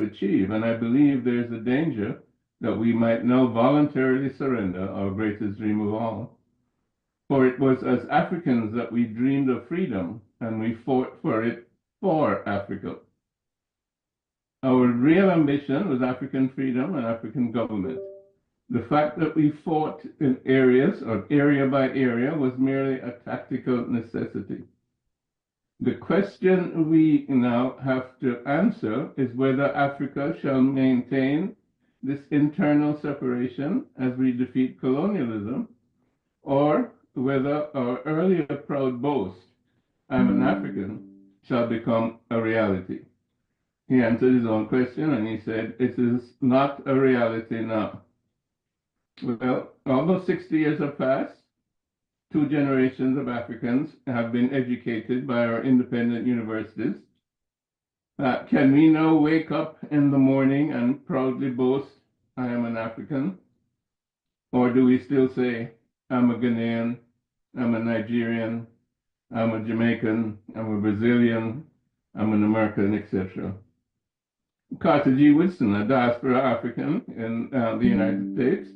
achieve. And I believe there's a danger that we might now voluntarily surrender our greatest dream of all. For it was as Africans that we dreamed of freedom, and we fought for it for Africa. Our real ambition was African freedom and African government. The fact that we fought in areas or area by area was merely a tactical necessity. The question we now have to answer is whether Africa shall maintain this internal separation as we defeat colonialism, or whether our earlier proud boast, I'm an African, shall become a reality. He answered his own question and he said, it is not a reality now. Well, almost 60 years have passed. 2 generations of Africans have been educated by our independent universities. Can we now wake up in the morning and proudly boast, I am an African? Or do we still say, I'm a Ghanaian, I'm a Nigerian, I'm a Jamaican, I'm a Brazilian, I'm an American, etc.? Carter G. Woodson, a diaspora African in the United States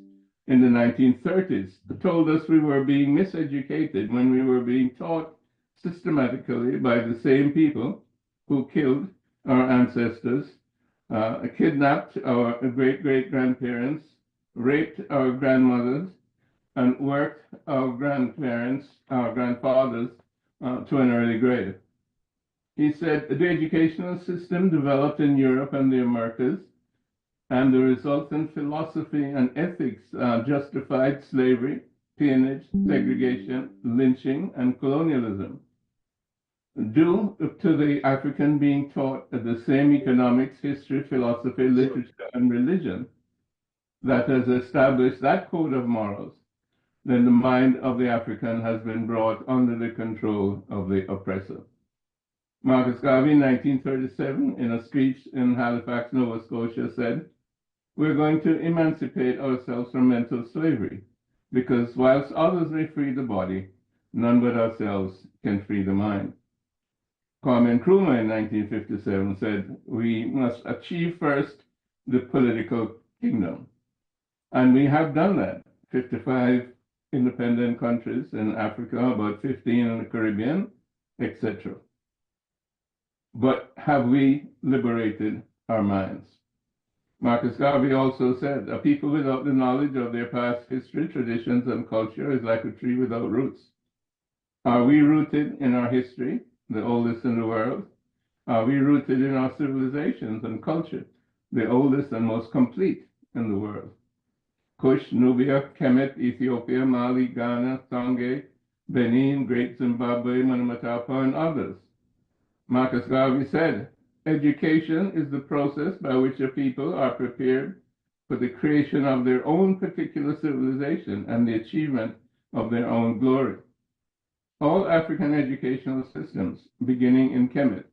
in the 1930s, told us we were being miseducated when we were being taught systematically by the same people who killed our ancestors, kidnapped our great-great-grandparents, raped our grandmothers, and worked our grandparents, our grandfathers, to an early grave. He said the educational system developed in Europe and the Americas and the resultant philosophy and ethics justified slavery, peonage, segregation, lynching, and colonialism. Due to the African being taught the same economics, history, philosophy, literature, and religion that has established that code of morals, then the mind of the African has been brought under the control of the oppressor. Marcus Garvey, in 1937, in a speech in Halifax, Nova Scotia, said, we're going to emancipate ourselves from mental slavery, because whilst others may free the body, none but ourselves can free the mind. Kwame Nkrumah in 1957 said, we must achieve first the political kingdom. And we have done that. 55 independent countries in Africa, about 15 in the Caribbean, etc. But have we liberated our minds? Marcus Garvey also said, a people without the knowledge of their past history, traditions, and culture is like a tree without roots. Are we rooted in our history, the oldest in the world? Are we rooted in our civilizations and culture, the oldest and most complete in the world? Kush, Nubia, Kemet, Ethiopia, Mali, Ghana, Songhay, Benin, Great Zimbabwe, Manamatapa, and others. Marcus Garvey said, education is the process by which a people are prepared for the creation of their own particular civilization and the achievement of their own glory. All African educational systems, beginning in Kemet,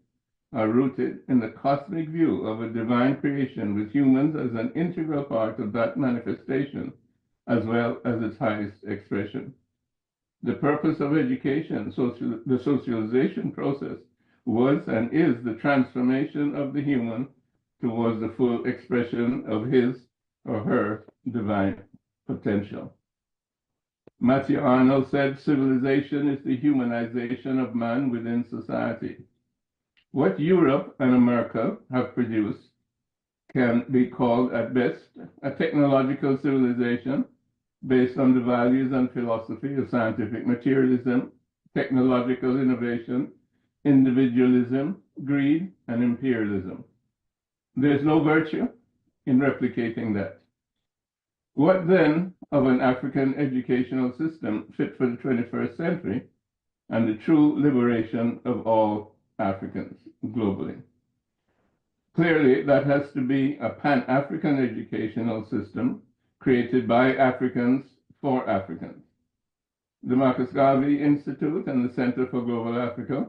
are rooted in the cosmic view of a divine creation with humans as an integral part of that manifestation, as well as its highest expression. The purpose of education, the socialization process, was and is the transformation of the human towards the full expression of his or her divine potential. Matthew Arnold said, civilization is the humanization of man within society. What Europe and America have produced can be called at best a technological civilization based on the values and philosophy of scientific materialism, technological innovation, individualism, greed, and imperialism. There's no virtue in replicating that. What then of an African educational system fit for the 21st century and the true liberation of all Africans globally? Clearly, that has to be a Pan-African educational system created by Africans for Africans. The Marcus Garvey Institute and the Center for Global Africa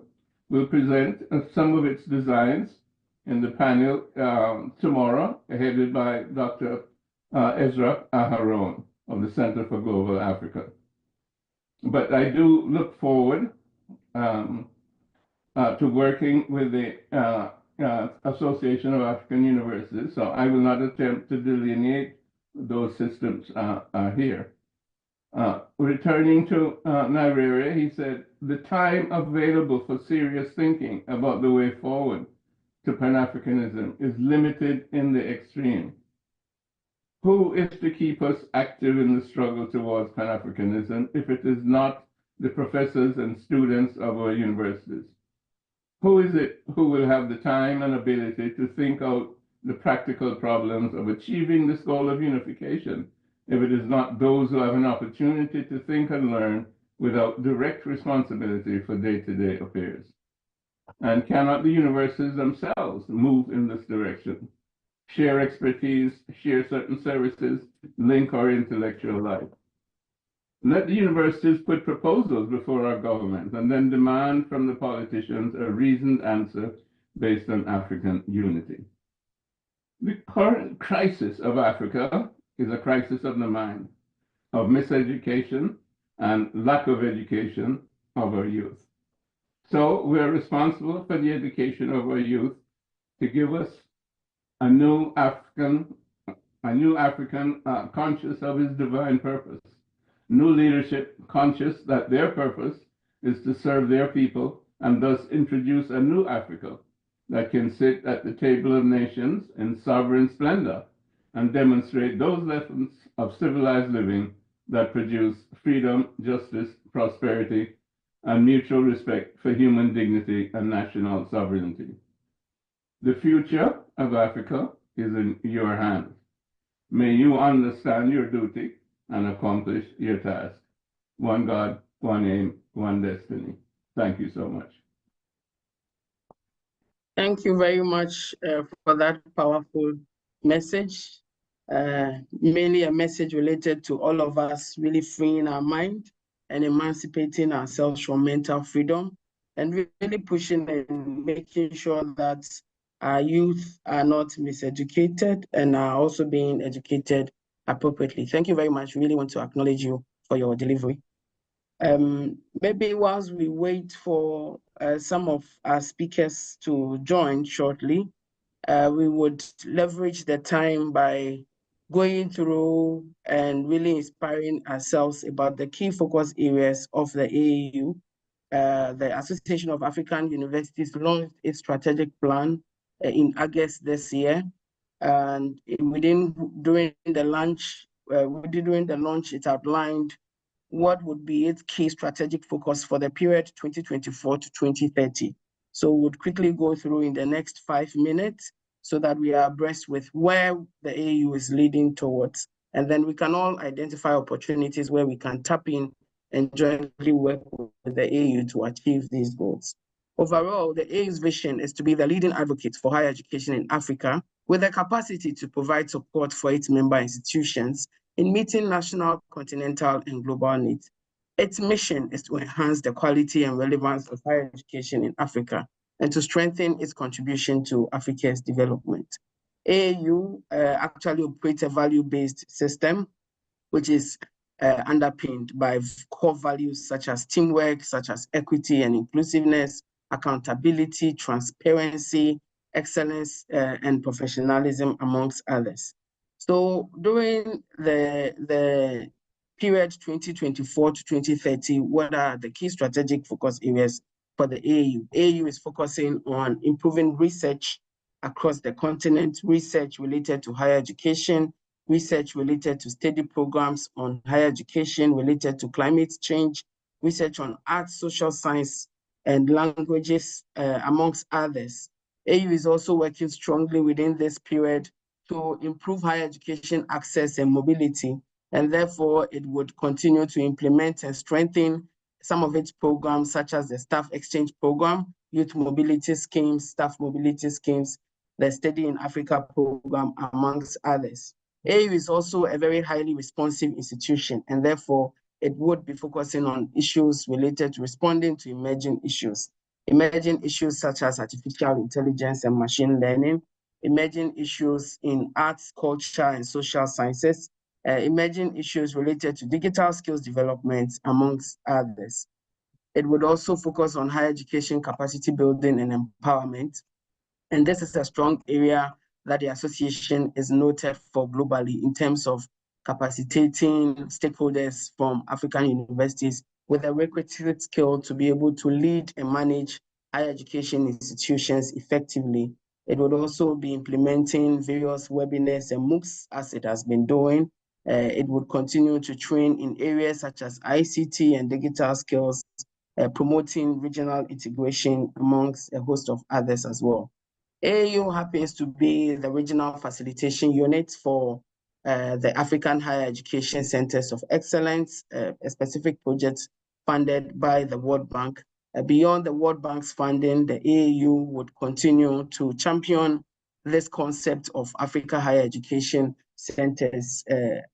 will present some of its designs in the panel tomorrow, headed by Dr. Ezra Aharon of the Center for Global Africa. But I do look forward to working with the Association of African Universities, so I will not attempt to delineate those systems here. Returning to Nyerere, he said, the time available for serious thinking about the way forward to Pan-Africanism is limited in the extreme. Who is to keep us active in the struggle towards Pan-Africanism if it is not the professors and students of our universities? Who is it who will have the time and ability to think out the practical problems of achieving this goal of unification if it is not those who have an opportunity to think and learn without direct responsibility for day-to-day affairs? And cannot the universities themselves move in this direction? Share expertise, share certain services, link our intellectual life. Let the universities put proposals before our government and then demand from the politicians a reasoned answer based on African unity. The current crisis of Africa is a crisis of the mind, of miseducation and lack of education of our youth. So we are responsible for the education of our youth to give us a new African conscious of his divine purpose. New leadership conscious that their purpose is to serve their people and thus introduce a new Africa that can sit at the table of nations in sovereign splendor and demonstrate those lessons of civilized living that produce freedom, justice, prosperity, and mutual respect for human dignity and national sovereignty. The future of Africa is in your hands. May you understand your duty and accomplish your task. One God, one aim, one destiny. Thank you so much. Thank you very much for that powerful message. Mainly a message related to all of us really freeing our mind and emancipating ourselves from mental freedom and really pushing and making sure that our youth are not miseducated and are also being educated appropriately. Thank you very much. We really want to acknowledge you for your delivery. Maybe whilst we wait for some of our speakers to join shortly, we would leverage the time by going through and really inspiring ourselves about the key focus areas of the AAU. The Association of African Universities launched its strategic plan in August this year. And during the launch, it outlined what would be its key strategic focus for the period 2024 to 2030. So we'll quickly go through in the next 5 minutes so that we are abreast with where the AU is leading towards. And then we can all identify opportunities where we can tap in and jointly work with the AU to achieve these goals. Overall, the AU's vision is to be the leading advocate for higher education in Africa with the capacity to provide support for its member institutions in meeting national, continental, and global needs. Its mission is to enhance the quality and relevance of higher education in Africa and to strengthen its contribution to Africa's development. AAU actually operates a value-based system, which is underpinned by core values such as teamwork, such as equity and inclusiveness, accountability, transparency, excellence, and professionalism, amongst others. So during the period 2024 to 2030, what are the key strategic focus areas for the AAU? AAU is focusing on improving research across the continent, research related to higher education, research related to study programs on higher education related to climate change, research on arts, social science, and languages, amongst others. AU is also working strongly within this period to improve higher education access and mobility, and therefore it would continue to implement and strengthen some of its programs, such as the Staff Exchange Program, Youth Mobility Schemes, Staff Mobility Schemes, the Study in Africa Program, amongst others. AU is also a very highly responsive institution, and therefore it would be focusing on issues related to responding to emerging issues such as artificial intelligence and machine learning, emerging issues in arts, culture, and social sciences, emerging issues related to digital skills development, amongst others. It would also focus on higher education capacity building and empowerment, And this is a strong area that the association is noted for globally in terms of capacitating stakeholders from African universities with a requisite skill to be able to lead and manage higher education institutions effectively. It would also be implementing various webinars and MOOCs as it has been doing. It would continue to train in areas such as ICT and digital skills, promoting regional integration amongst a host of others as well. AAU happens to be the regional facilitation unit for the African Higher Education Centers of Excellence, a specific project funded by the World Bank. Beyond the World Bank's funding, the AAU would continue to champion this concept of Africa Higher Education Centers,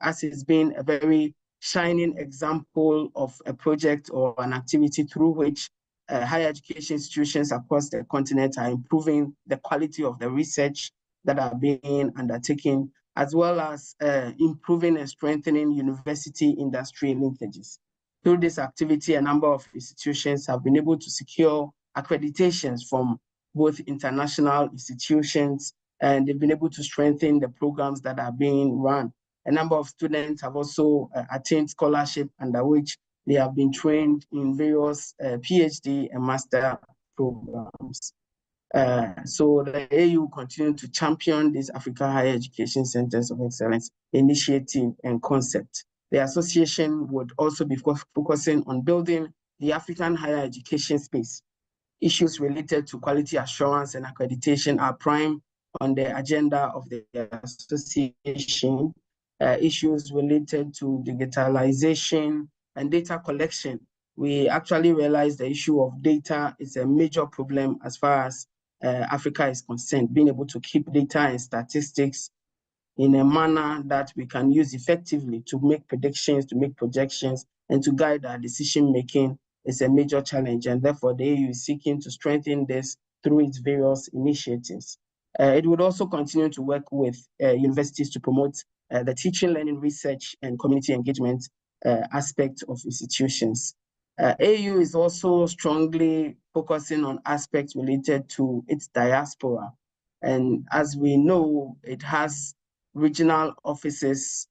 as it's been a very shining example of a project or an activity through which higher education institutions across the continent are improving the quality of the research that are being undertaken, as well as improving and strengthening university industry linkages. Through this activity, a number of institutions have been able to secure accreditations from both international institutions, and they've been able to strengthen the programs that are being run. A number of students have also attained scholarship under which they have been trained in various PhD and master programs. So the AU continue to champion this Africa Higher Education Centers of Excellence initiative and concept. The association would also be focusing on building the African higher education space. Issues related to quality assurance and accreditation are prime on the agenda of the association. Issues related to digitalization and data collection. We actually realize the issue of data is a major problem as far as Africa is concerned, being able to keep data and statistics in a manner that we can use effectively to make predictions, to make projections, and to guide our decision-making is a major challenge. And therefore, the AU is seeking to strengthen this through its various initiatives. It would also continue to work with universities to promote the teaching, learning, research, and community engagement aspect of institutions. AU is also strongly focusing on aspects related to its diaspora. And as we know, it has regional offices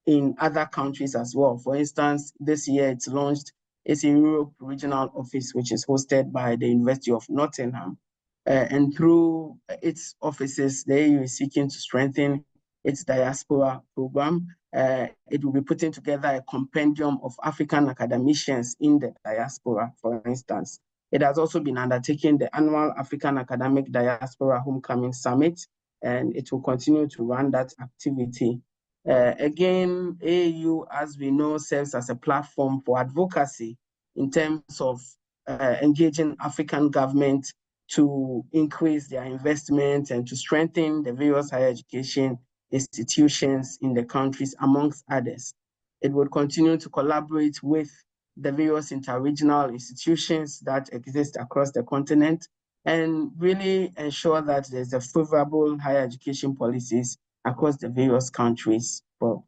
in other countries as well. For instance, this year it's launched its Europe regional office, which is hosted by the University of Nottingham. And through its offices, the AU is seeking to strengthen its diaspora program. It will be putting together a compendium of African academicians in the diaspora, for instance. It has also been undertaking the annual African Academic Diaspora Homecoming Summit, and it will continue to run that activity. Again, AU, as we know, serves as a platform for advocacy in terms of engaging African government to increase their investment and to strengthen the various higher education institutions in the countries, amongst others. It would continue to collaborate with the various interregional institutions that exist across the continent and really ensure that there's a favorable higher education policies across the various countries for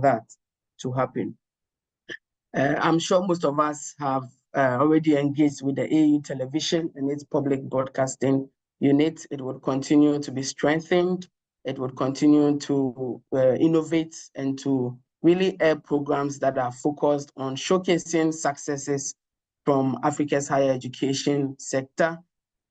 that to happen. I'm sure most of us have already engaged with the AU television and its public broadcasting unit. It would continue to be strengthened. It would continue to innovate and to really air programs that are focused on showcasing successes from Africa's higher education sector.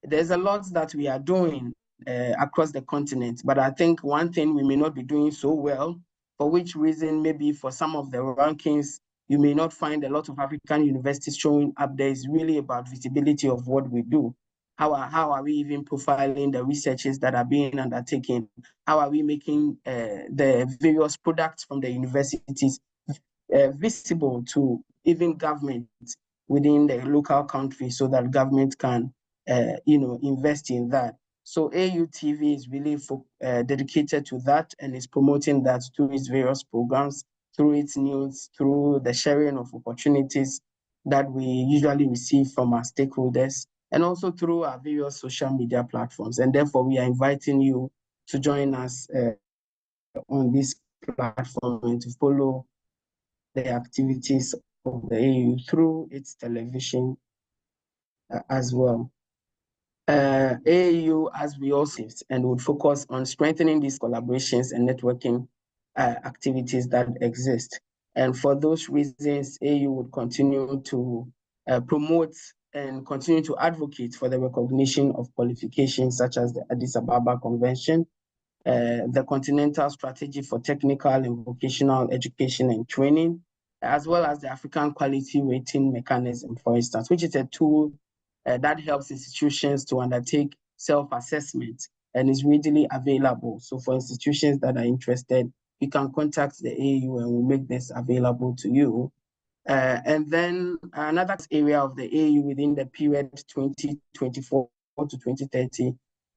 There's a lot that we are doing across the continent, but I think one thing we may not be doing so well, for which reason maybe for some of the rankings, you may not find a lot of African universities showing up there, is really about visibility of what we do. How are we even profiling the researches that are being undertaken? How are we making the various products from the universities visible to even government within the local country so that government can invest in that? So AUTV is really dedicated to that and is promoting that through its various programs, through its news, through the sharing of opportunities that we usually receive from our stakeholders, and also through our various social media platforms. And therefore, we are inviting you to join us on this platform and to follow the activities of the AU through its television as well. AAU, as we all see, and would focus on strengthening these collaborations and networking activities that exist. And for those reasons, AAU would continue to promote and continue to advocate for the recognition of qualifications such as the Addis Ababa Convention, the Continental Strategy for Technical and Vocational Education and Training, as well as the African Quality Rating Mechanism, for instance, which is a tool that helps institutions to undertake self-assessment and is readily available. So for institutions that are interested, you can contact the AAU and we'll make this available to you. And then another area of the AAU within the period 2024 to 2030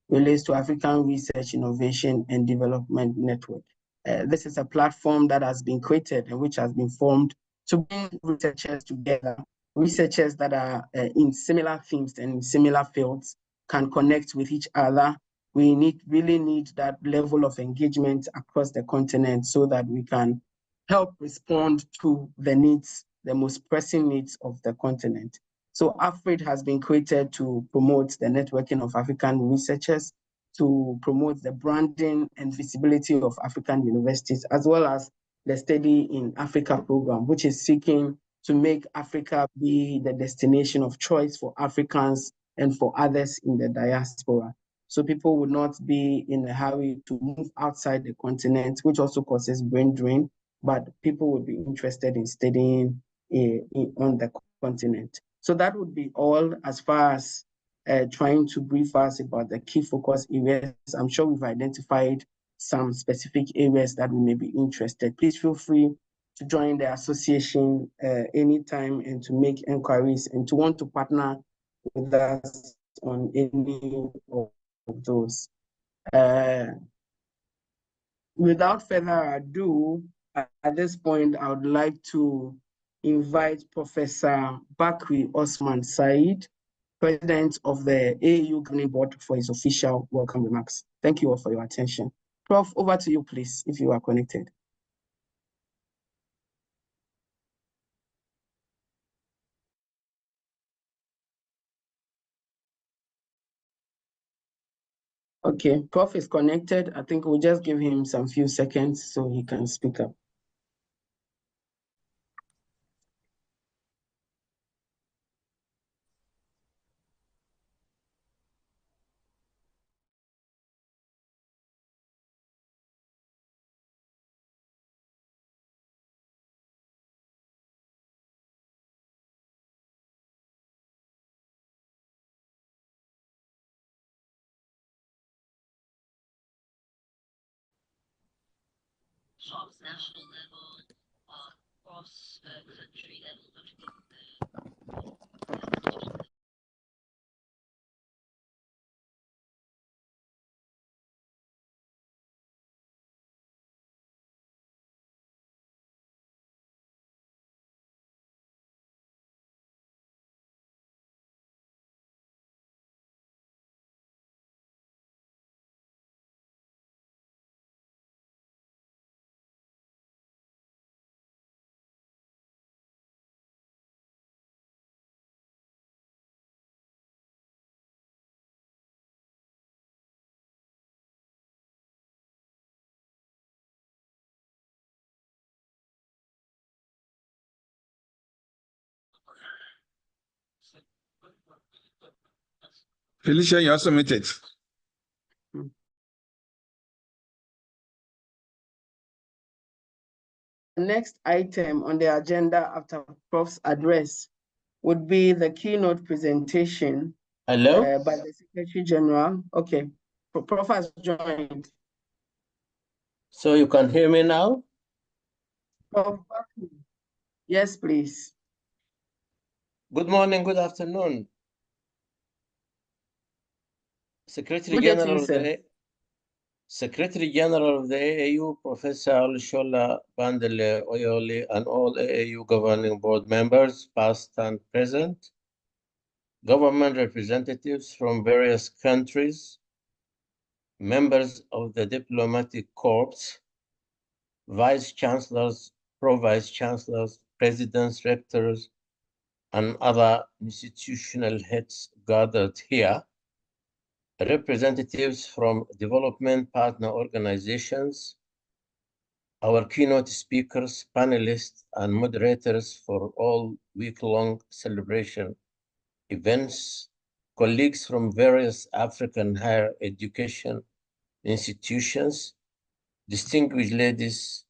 relates to African Research, Innovation and Development Network. This is a platform that has been created and which has been formed to bring researchers together. Researchers that are in similar themes and in similar fields can connect with each other. We really need that level of engagement across the continent so that we can help respond to the needs, the most pressing needs of the continent. So AFRID has been created to promote the networking of African researchers, to promote the branding and visibility of African universities, as well as the Study in Africa program, which is seeking to make Africa be the destination of choice for Africans and for others in the diaspora. So people would not be in a hurry to move outside the continent, which also causes brain drain, but people would be interested in studying on the continent. So that would be all as far as trying to brief us about the key focus areas. I'm sure we've identified some specific areas that we may be interested. Please feel free to join the association anytime and to make inquiries and to want to partner with us on any of those. Without further ado, at this point, I would like to invite Professor Bakri Osman Said, President of the AAU Governing Board, for his official welcome remarks. Thank you all for your attention. Prof, over to you, please, if you are connected. Okay, Prof is connected. I think we'll just give him some few seconds so he can speak up. Of national level, cross country level. Felicia, you are submitted. Next item on the agenda after Prof's address would be the keynote presentation by the Secretary General. Okay, Prof has joined. So you can hear me now? Prof, yes, please. Good morning, good afternoon. Secretary General of the AAU, Professor Olusola Bandele Oyoli, and all AAU Governing Board members, past and present, government representatives from various countries, members of the diplomatic corps, vice chancellors, pro-vice chancellors, presidents, rectors, and other institutional heads gathered here. representatives from development partner organizations, our keynote speakers, panelists, and moderators for all week-long celebration events, colleagues from various African higher education institutions, distinguished ladies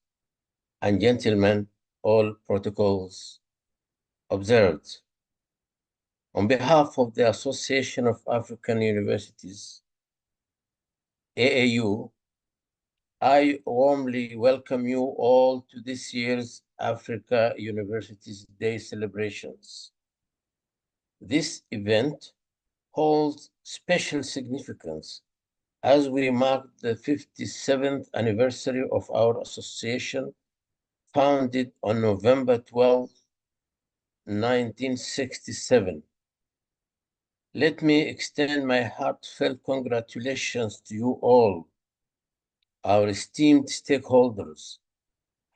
and gentlemen, all protocols observed. On behalf of the Association of African Universities, AAU, I warmly welcome you all to this year's Africa Universities Day celebrations. This event holds special significance as we mark the 57th anniversary of our association, founded on November 12, 1967. Let me extend my heartfelt congratulations to you all, our esteemed stakeholders,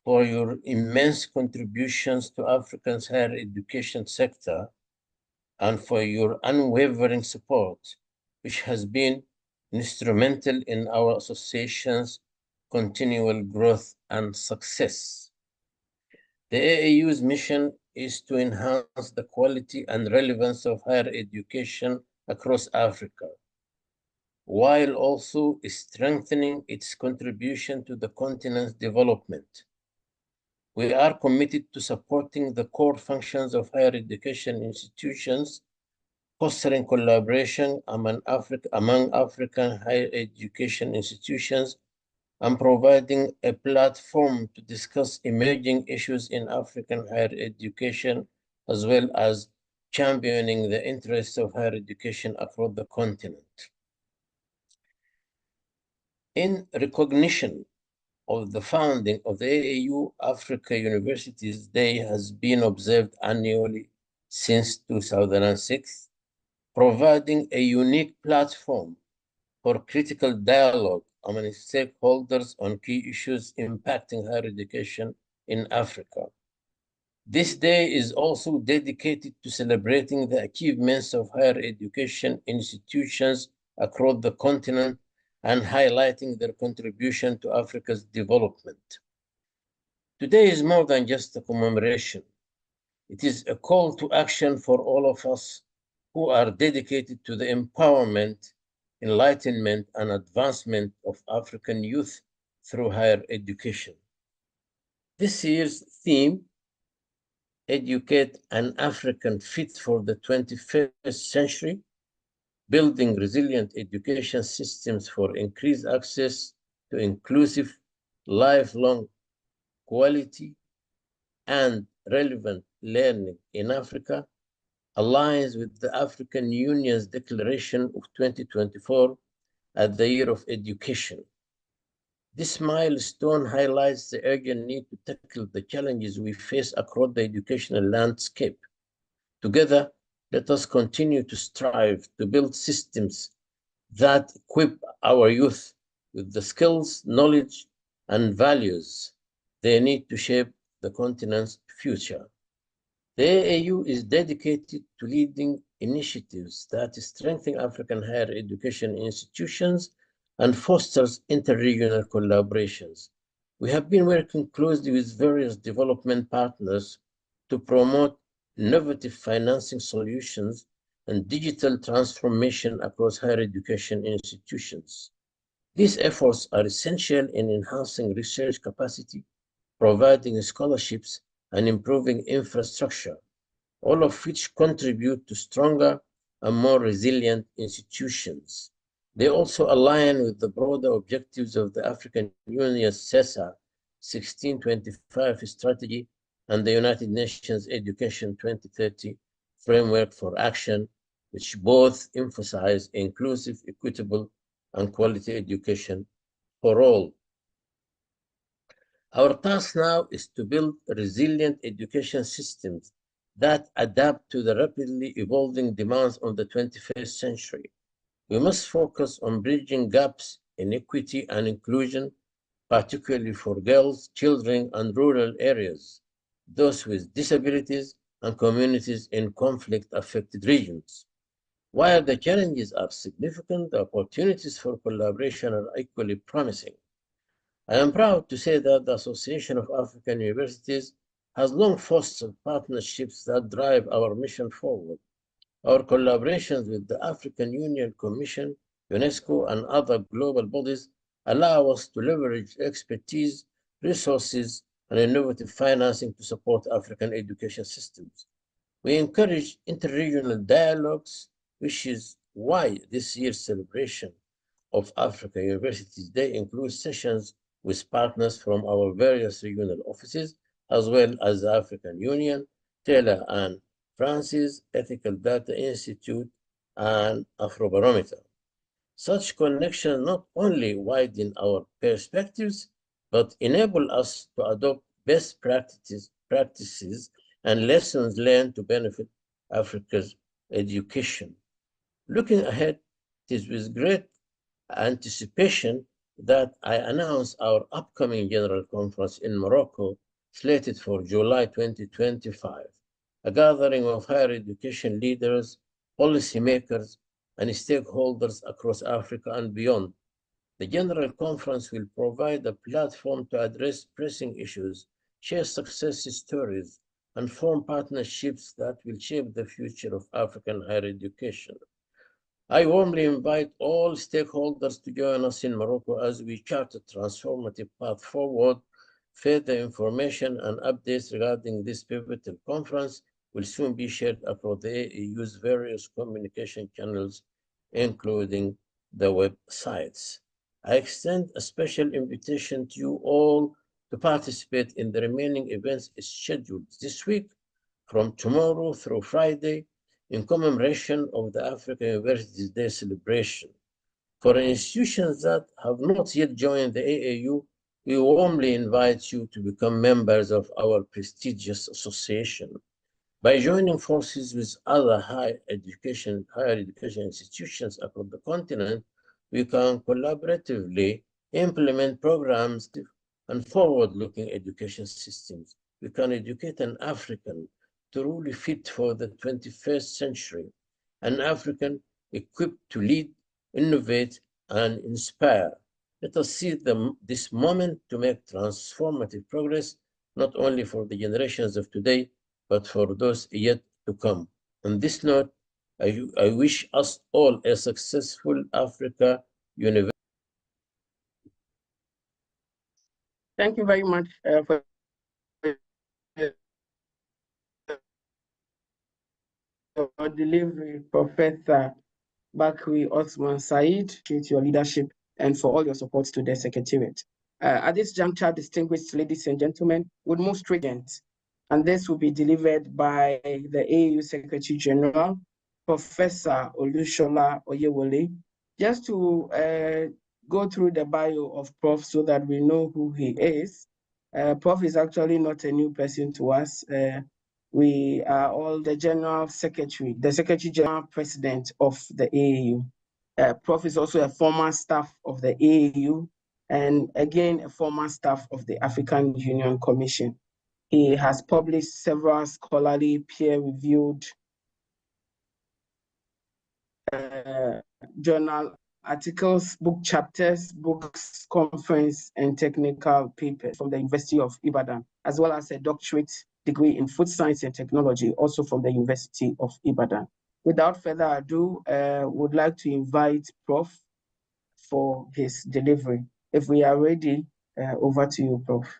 for your immense contributions to Africa's higher education sector and for your unwavering support, which has been instrumental in our association's continual growth and success. The AAU's mission is to enhance the quality and relevance of higher education across Africa, while also strengthening its contribution to the continent's development. We are committed to supporting the core functions of higher education institutions, fostering collaboration among African higher education institutions, and providing a platform to discuss emerging issues in African higher education, as well as championing the interests of higher education across the continent. In recognition of the founding of the AAU, Africa Universities Day has been observed annually since 2006, providing a unique platform for critical dialogue among stakeholders on key issues impacting higher education in Africa. This day is also dedicated to celebrating the achievements of higher education institutions across the continent and highlighting their contribution to Africa's development. Today is more than just a commemoration. It is a call to action for all of us who are dedicated to the empowerment, enlightenment, and advancement of African youth through higher education. This year's theme, Educate an African Fit for the 21st Century, Building Resilient Education Systems for Increased Access to Inclusive, Lifelong, Quality, and Relevant Learning in Africa, aligns with the African Union's Declaration of 2024 as the Year of Education. This milestone highlights the urgent need to tackle the challenges we face across the educational landscape. Together, let us continue to strive to build systems that equip our youth with the skills, knowledge, and values they need to shape the continent's future. The AAU is dedicated to leading initiatives that strengthen African higher education institutions and fosters interregional collaborations. We have been working closely with various development partners to promote innovative financing solutions and digital transformation across higher education institutions. These efforts are essential in enhancing research capacity, providing scholarships, and improving infrastructure, all of which contribute to stronger and more resilient institutions. They also align with the broader objectives of the African Union's CESA 1625 strategy and the United Nations Education 2030 Framework for Action, which both emphasize inclusive, equitable, and quality education for all. Our task now is to build resilient education systems that adapt to the rapidly evolving demands of the 21st century. We must focus on bridging gaps in equity and inclusion, particularly for girls, children, and rural areas, those with disabilities, and communities in conflict-affected regions. While the challenges are significant, the opportunities for collaboration are equally promising. I am proud to say that the Association of African Universities has long fostered partnerships that drive our mission forward. Our collaborations with the African Union Commission, UNESCO, and other global bodies allow us to leverage expertise, resources, and innovative financing to support African education systems. We encourage interregional dialogues, which is why this year's celebration of Africa Universities Day includes sessions with partners from our various regional offices, as well as the African Union, Taylor and Francis, Ethical Data Institute, and Afrobarometer. Such connections not only widen our perspectives, but enable us to adopt best practices and lessons learned to benefit Africa's education. Looking ahead, it is with great anticipation that I announce our upcoming General Conference in Morocco, slated for July 2025, a gathering of higher education leaders, policymakers, and stakeholders across Africa and beyond. The General Conference will provide a platform to address pressing issues, share success stories, and form partnerships that will shape the future of African higher education. I warmly invite all stakeholders to join us in Morocco as we chart a transformative path forward. Further information and updates regarding this pivotal conference will soon be shared across the AAU's various communication channels, including the websites. I extend a special invitation to you all to participate in the remaining events scheduled this week, from tomorrow through Friday, in commemoration of the African Universities Day celebration. For institutions that have not yet joined the AAU, we warmly invite you to become members of our prestigious association. By joining forces with other higher education institutions across the continent, we can collaboratively implement programs and forward-looking education systems. We can educate an African truly fit for the 21st century, an African equipped to lead, innovate, and inspire. Let us seize this moment to make transformative progress, not only for the generations of today, but for those yet to come. On this note, I wish us all a successful Africa University. Thank you very much for your delivery, Professor Bakri Osman Said, to your leadership and for all your support to the Secretariat. At this juncture, distinguished ladies and gentlemen, would move straight in, and this will be delivered by the AAU Secretary General, Professor Olushola Oyewole. Just to go through the bio of Prof so that we know who he is. Prof is actually not a new person to us. We are all the General Secretary, the Secretary General President of the AAU. Prof is also a former staff of the AAU and again, a former staff of the African Union Commission. He has published several scholarly peer-reviewed journal articles, book chapters, books, conference, and technical papers from the University of Ibadan, as well as a doctorate degree in food science and technology, also from the University of Ibadan. Without further ado, would like to invite Prof for his delivery. If we are ready, over to you, Prof.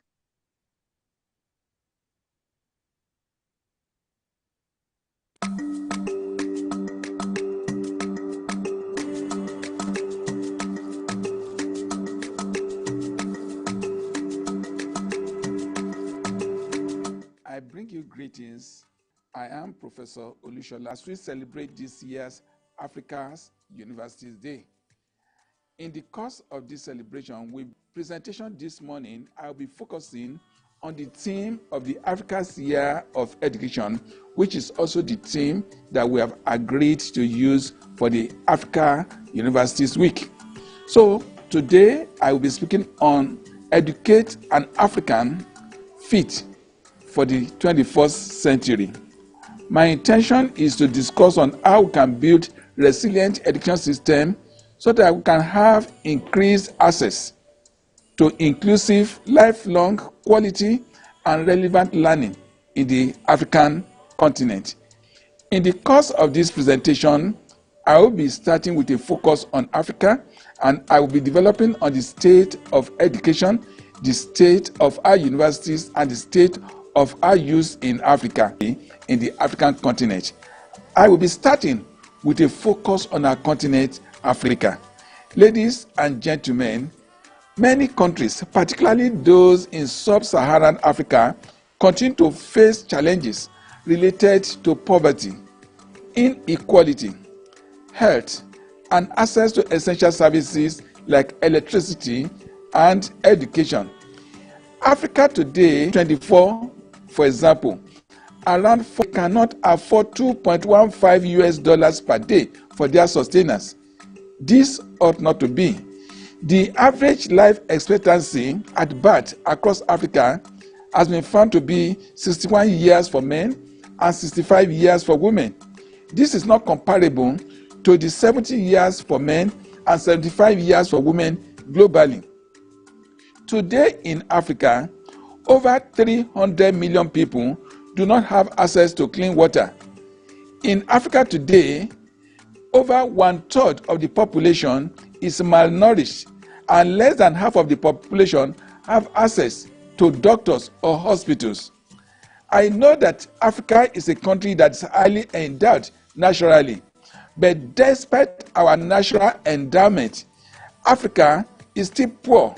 I bring you greetings. I am Professor Olushola as we celebrate this year's Africa's Universities Day. In the course of this celebration, with presentation this morning, I'll be focusing on the theme of the Africa's Year of Education, which is also the theme that we have agreed to use for the Africa Universities Week. So today, I will be speaking on Educate an African Fit for the 21st century. My intention is to discuss on how we can build resilient education system so that we can have increased access to inclusive, lifelong, quality, and relevant learning in the African continent. In the course of this presentation, I will be starting with a focus on Africa, and I will be developing on the state of education, the state of our universities, and the state of our youth in Africa, in the African continent. I will be starting with a focus on our continent, Africa. Ladies and gentlemen, many countries, particularly those in sub-Saharan Africa, continue to face challenges related to poverty, inequality, health, and access to essential services like electricity and education. Africa today, 24, for example, around 4 cannot afford $2.15 per day for their sustenance. This ought not to be. The average life expectancy at birth across Africa has been found to be 61 years for men and 65 years for women. This is not comparable to the 70 years for men and 75 years for women globally. Today in Africa, over 300 million people do not have access to clean water. In Africa today, over 1/3 of the population is malnourished, and less than half of the population have access to doctors or hospitals. I know that Africa is a country that is highly endowed naturally, but despite our natural endowment, Africa is still poor.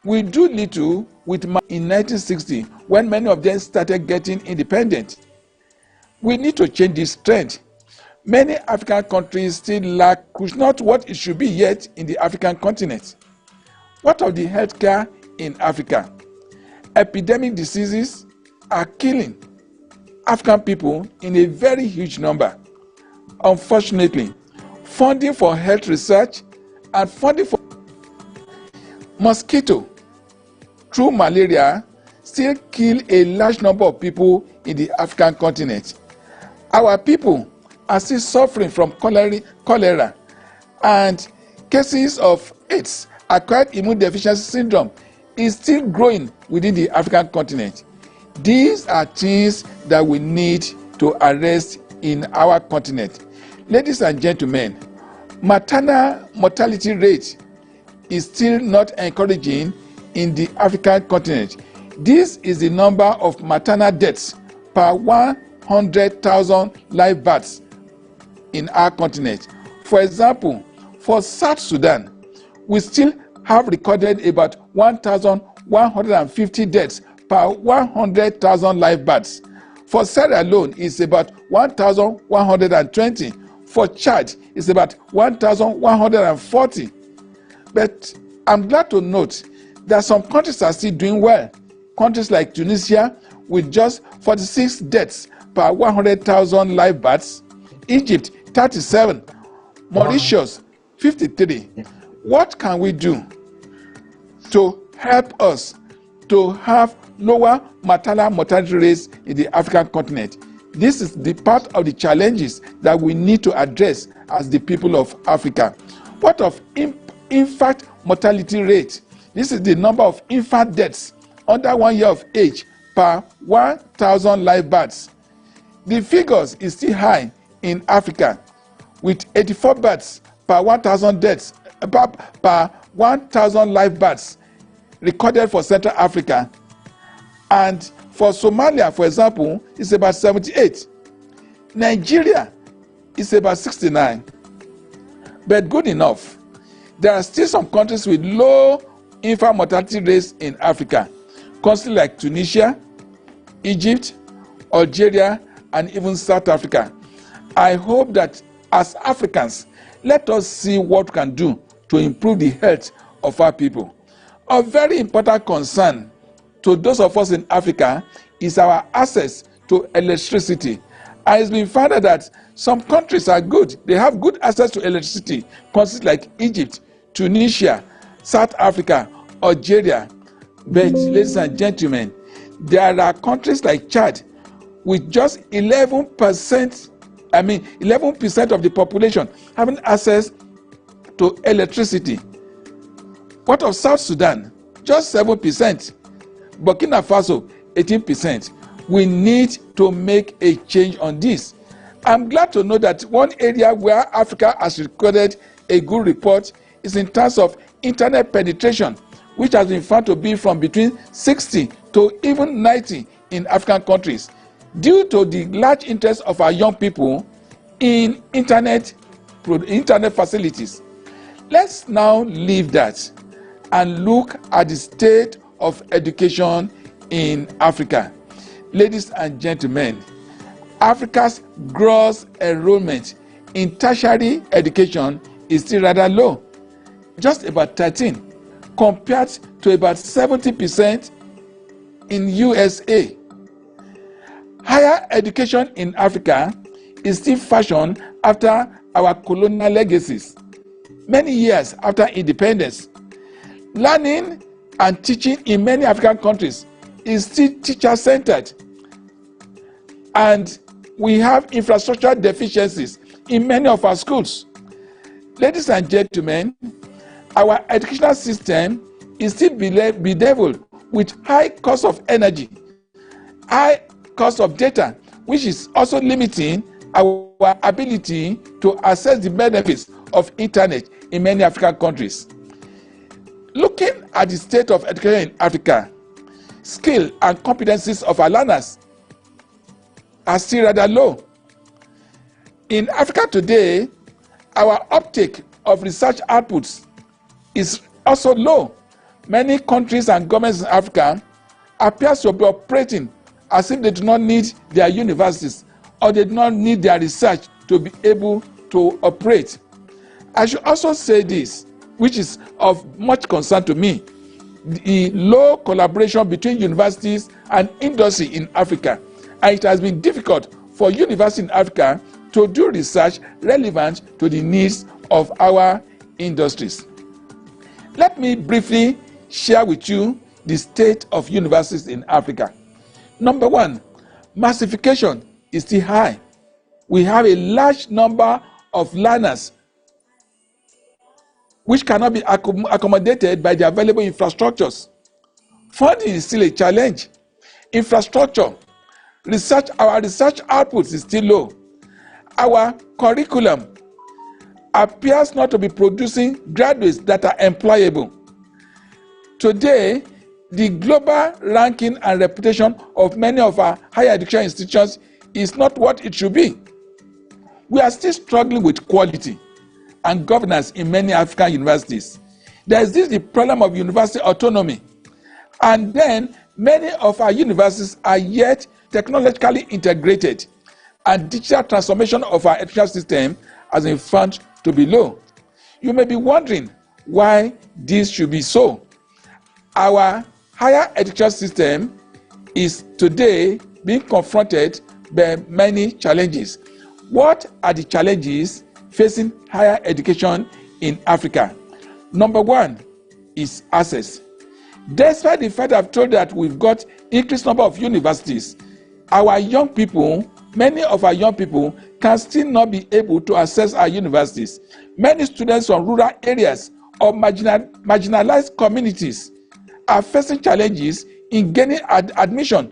We do little with in 1960 when many of them started getting independent. We need to change this trend. Many African countries still lack, not what it should be yet in the African continent. What of the healthcare in Africa? Epidemic diseases are killing African people in a very huge number. Unfortunately, funding for health research and funding for mosquito through malaria still kill a large number of people in the African continent. Our people are still suffering from cholera, and cases of AIDS, acquired immune deficiency syndrome, is still growing within the African continent. These are things that we need to arrest in our continent. Ladies and gentlemen, maternal mortality rate is still not encouraging in the African continent. This is the number of maternal deaths per 100,000 live births in our continent. For example, for South Sudan, we still have recorded about 1,150 deaths per 100,000 live births. For Sierra Leone, it's about 1,120. For Chad, it's about 1,140. But I'm glad to note that some countries are still doing well. Countries like Tunisia, with just 46 deaths per 100,000 live births. Egypt, 37. Mauritius, 53. What can we do to help us to have lower maternal mortality rates in the African continent? This is the part of the challenges that we need to address as the people of Africa. What of infant mortality rate? This is the number of infant deaths under 1 year of age per 1,000 live births. The figures is still high in Africa, with 84 births per 1,000 deaths per 1,000 live births recorded for Central Africa, and for Somalia, for example, it's about 78. Nigeria is about 69. But good enough. There are still some countries with low infant mortality rates in Africa, countries like Tunisia, Egypt, Algeria, and even South Africa. I hope that as Africans, let us see what we can do to improve the health of our people. A very important concern to those of us in Africa is our access to electricity. And it's been found that some countries are good. They have good access to electricity. Countries like Egypt, Tunisia, South Africa, Algeria. But ladies and gentlemen, there are countries like Chad with just 11% 11% of the population having access to electricity. What of South Sudan? Just 7%. Burkina Faso, 18%. We need to make a change on this. I'm glad to know that one area where Africa has recorded a good report is in terms of internet penetration, which has been found to be from between 60 to even 90 in African countries, due to the large interest of our young people in internet facilities. Let's now leave that and look at the state of education in Africa. Ladies and gentlemen, Africa's gross enrollment in tertiary education is still rather low, just about 13, compared to about 70% in USA. Higher education in Africa is still fashioned after our colonial legacies. Many years after independence, learning and teaching in many African countries is still teacher-centered, and we have infrastructure deficiencies in many of our schools. Ladies and gentlemen, our educational system is still bedeviled with high cost of energy, high cost of data, which is also limiting our ability to access the benefits of internet in many African countries. Looking at the state of education in Africa, skill and competencies of our learners are still rather low. In Africa today, our uptake of research outputs is also low. Many countries and governments in Africa appear to be operating as if they do not need their universities or they do not need their research to be able to operate. I should also say this, which is of much concern to me: the low collaboration between universities and industry in Africa. And it has been difficult for universities in Africa to do research relevant to the needs of our industries. Let me briefly share with you the state of universities in Africa. Number one, massification is still high. We have a large number of learners which cannot be accommodated by the available infrastructures. Funding is still a challenge. Infrastructure, our research output is still low. Our curriculum appears not to be producing graduates that are employable. Today, the global ranking and reputation of many of our higher education institutions is not what it should be. We are still struggling with quality and governance in many African universities. There is the problem of university autonomy. And then many of our universities are yet technologically integrated, and digital transformation of our education system has been found to be low. You may be wondering why this should be so. Our higher education system is today being confronted by many challenges. What are the challenges facing higher education in Africa? Number one is access. Despite the fact I've told that we've got increased number of universities, many of our young people can still not be able to access our universities. Many students from rural areas or marginalized communities are facing challenges in gaining admission.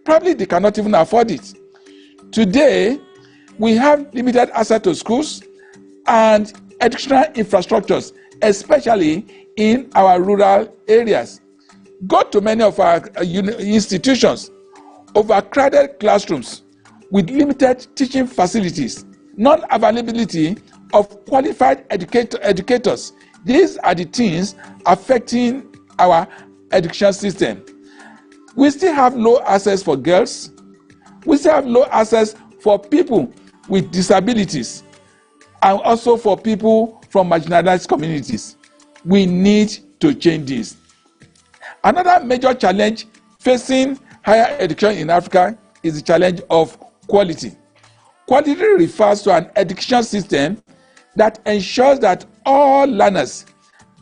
Probably they cannot even afford it. Today, we have limited access to schools and educational infrastructures, especially in our rural areas. Go to many of our institutions, overcrowded classrooms with limited teaching facilities, non-availability of qualified educators. These are the things affecting our education system. We still have low access for girls. We still have low access for people with disabilities and also for people from marginalized communities. We need to change this. Another major challenge facing higher education in Africa is the challenge of quality. Quality refers to an education system that ensures that all learners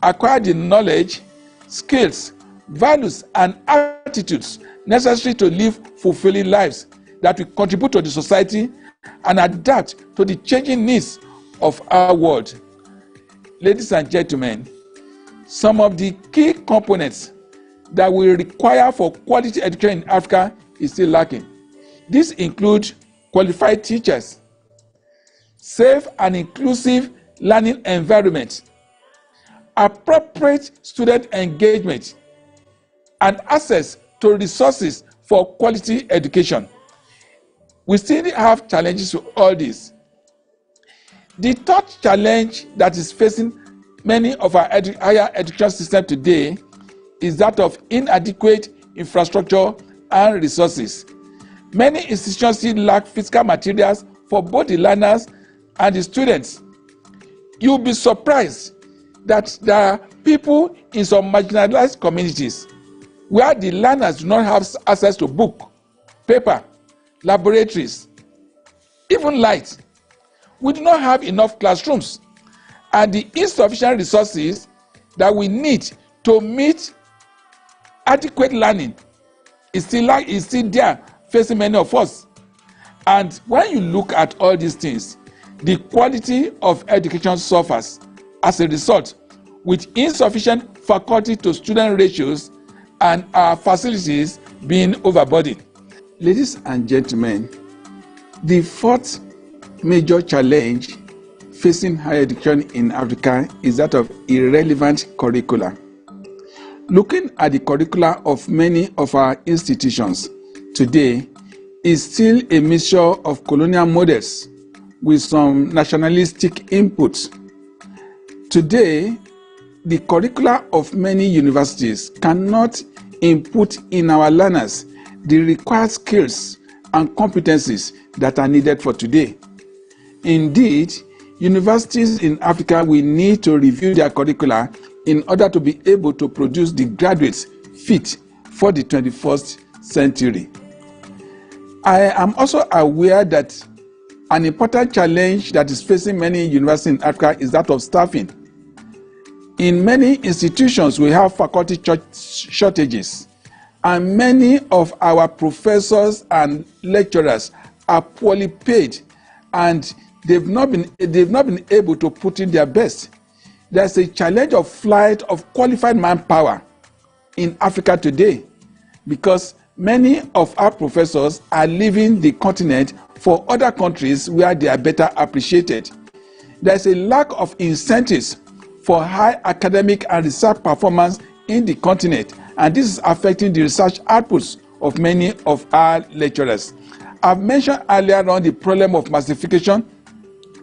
acquire the knowledge, skills, values, and attitudes necessary to live fulfilling lives that will contribute to the society and adapt to the changing needs of our world. Ladies and gentlemen, some of the key components that we require for quality education in Africa is still lacking. These include qualified teachers, safe and inclusive learning environment, appropriate student engagement, and access to resources for quality education. We still have challenges with all this. The third challenge that is facing many of our higher education systems today is that of inadequate infrastructure and resources. Many institutions still lack physical materials for both the learners and the students. You'll be surprised that there are people in some marginalized communities where the learners do not have access to book, paper, laboratories, even light. We do not have enough classrooms, and the insufficient resources that we need to meet adequate learning is still there facing many of us. And when you look at all these things, the quality of education suffers as a result, with insufficient faculty to student ratios and our facilities being overburdened. Ladies and gentlemen, the fourth major challenge facing higher education in Africa is that of irrelevant curricula. Looking at the curricula of many of our institutions today is still a mixture of colonial models with some nationalistic inputs. Today, the curricula of many universities cannot input in our learners the required skills and competencies that are needed for today. Indeed, universities in Africa will need to review their curricula in order to be able to produce the graduates fit for the 21st century. I am also aware that an important challenge that is facing many universities in Africa is that of staffing. In many institutions, we have faculty shortages, and many of our professors and lecturers are poorly paid, and they've not been able to put in their best. There's a challenge of flight of qualified manpower in Africa today, because many of our professors are leaving the continent for other countries where they are better appreciated. There's a lack of incentives for high academic and research performance in the continent, and this is affecting the research outputs of many of our lecturers. I've mentioned earlier on the problem of massification,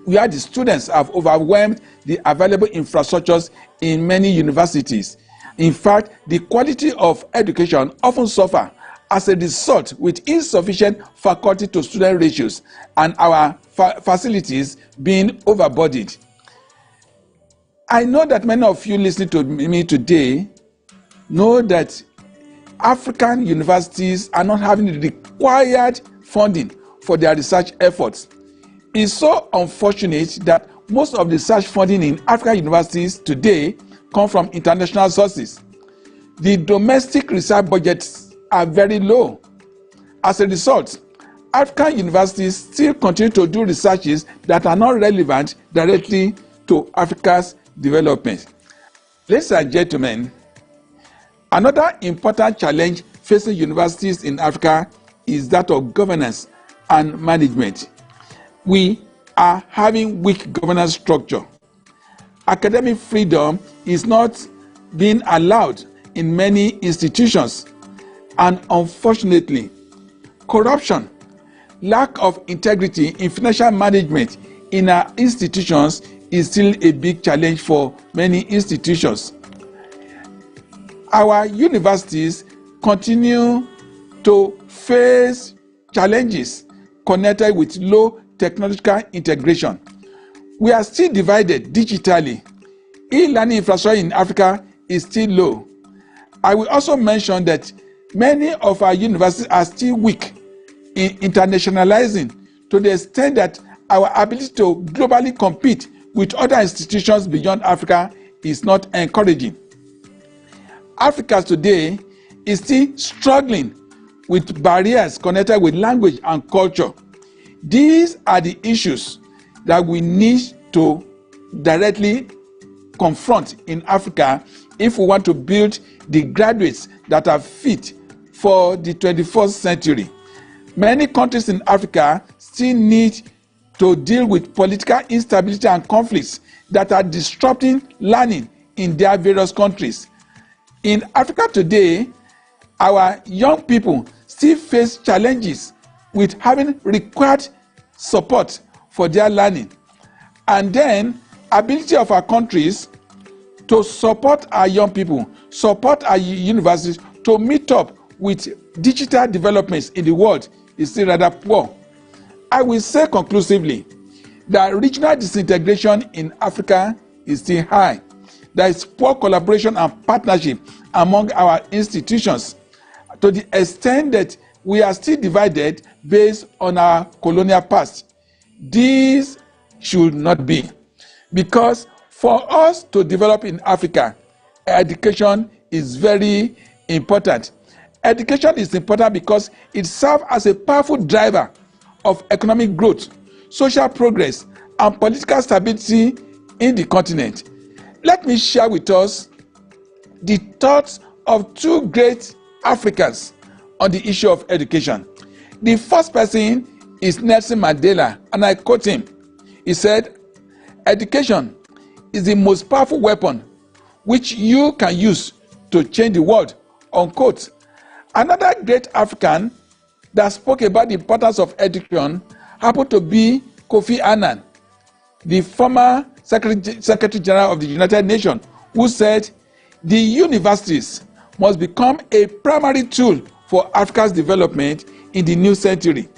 where the students have overwhelmed the available infrastructures in many universities. In fact, the quality of education often suffers as a result with insufficient faculty to student ratios and our facilities being overburdened. I know that many of you listening to me today know that African universities are not having the required funding for their research efforts. It's so unfortunate that most of the research funding in African universities today come from international sources. The domestic research budgets are very low. As a result, African universities still continue to do researches that are not relevant directly to Africa's development. Ladies and gentlemen, another important challenge facing universities in Africa is that of governance and management. We are having weak governance structure. Academic freedom is not being allowed in many institutions, and unfortunately, corruption, lack of integrity in financial management in our institutions is still a big challenge for many institutions. Our universities continue to face challenges connected with low technological integration. We are still divided digitally. E-learning infrastructure in Africa is still low. I will also mention that many of our universities are still weak in internationalizing, to the extent that our ability to globally compete with other institutions beyond Africa is not encouraging. Africa today is still struggling with barriers connected with language and culture. These are the issues that we need to directly confront in Africa if we want to build the graduates that are fit for the 21st century. Many countries in Africa still need to deal with political instability and conflicts that are disrupting learning in their various countries. In Africa today, our young people still face challenges with having required support for their learning, and then ability of our countries to support our young people, support our universities to meet up with digital developments in the world is still rather poor. I will say conclusively that regional disintegration in Africa is still high. There is poor collaboration and partnership among our institutions to the extent that we are still divided based on our colonial past. This should not be, because for us to develop in Africa, education is very important. Education is important because it serves as a powerful driver of economic growth, social progress, and political stability in the continent. Let me share with us the thoughts of two great Africans on the issue of education. The first person is Nelson Mandela, and I quote him. He said, "Education is the most powerful weapon which you can use to change the world," unquote. Another great African that spoke about the importance of education happened to be Kofi Annan, the former Secretary General of the United Nations, who said, "The universities must become a primary tool for Africa's development in the new century."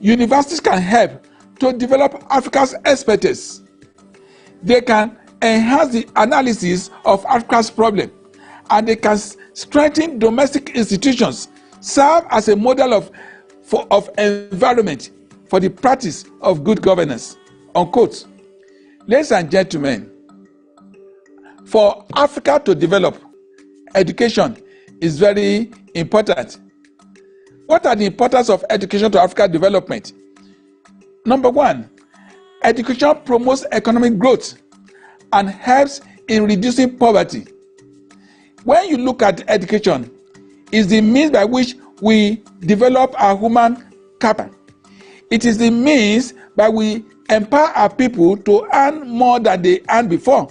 Universities can help to develop Africa's expertise. They can enhance the analysis of Africa's problem, and they can strengthen domestic institutions, serve as a model of environment for the practice of good governance, unquote. Ladies and gentlemen, for Africa to develop, education is very important. What are the importance of education to Africa development? Number one, education promotes economic growth and helps in reducing poverty. When you look at education, it's the means by which we develop our human capital. It is the means by which we empower our people to earn more than they earned before.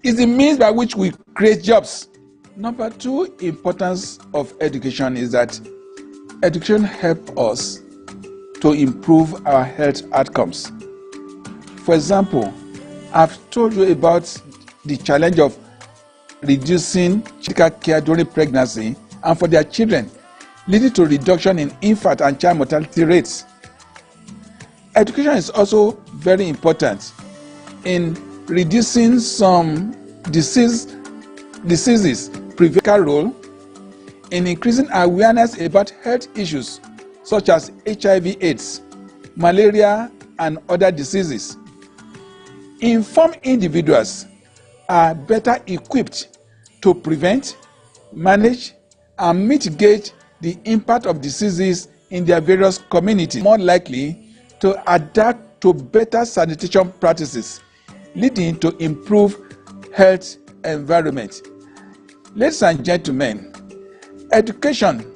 It's the means by which we create jobs. Number two importance of education is that education helps us to improve our health outcomes. For example, I've told you about the challenge of reducing critical care during pregnancy and for their children, leading to reduction in infant and child mortality rates. Education is also very important in reducing some diseases, preventive role in increasing awareness about health issues such as HIV/AIDS, malaria, and other diseases. Informed individuals are better equipped to prevent, manage, and mitigate the impact of diseases in their various communities, more likely to adapt to better sanitation practices, leading to improved health environment. Ladies and gentlemen, education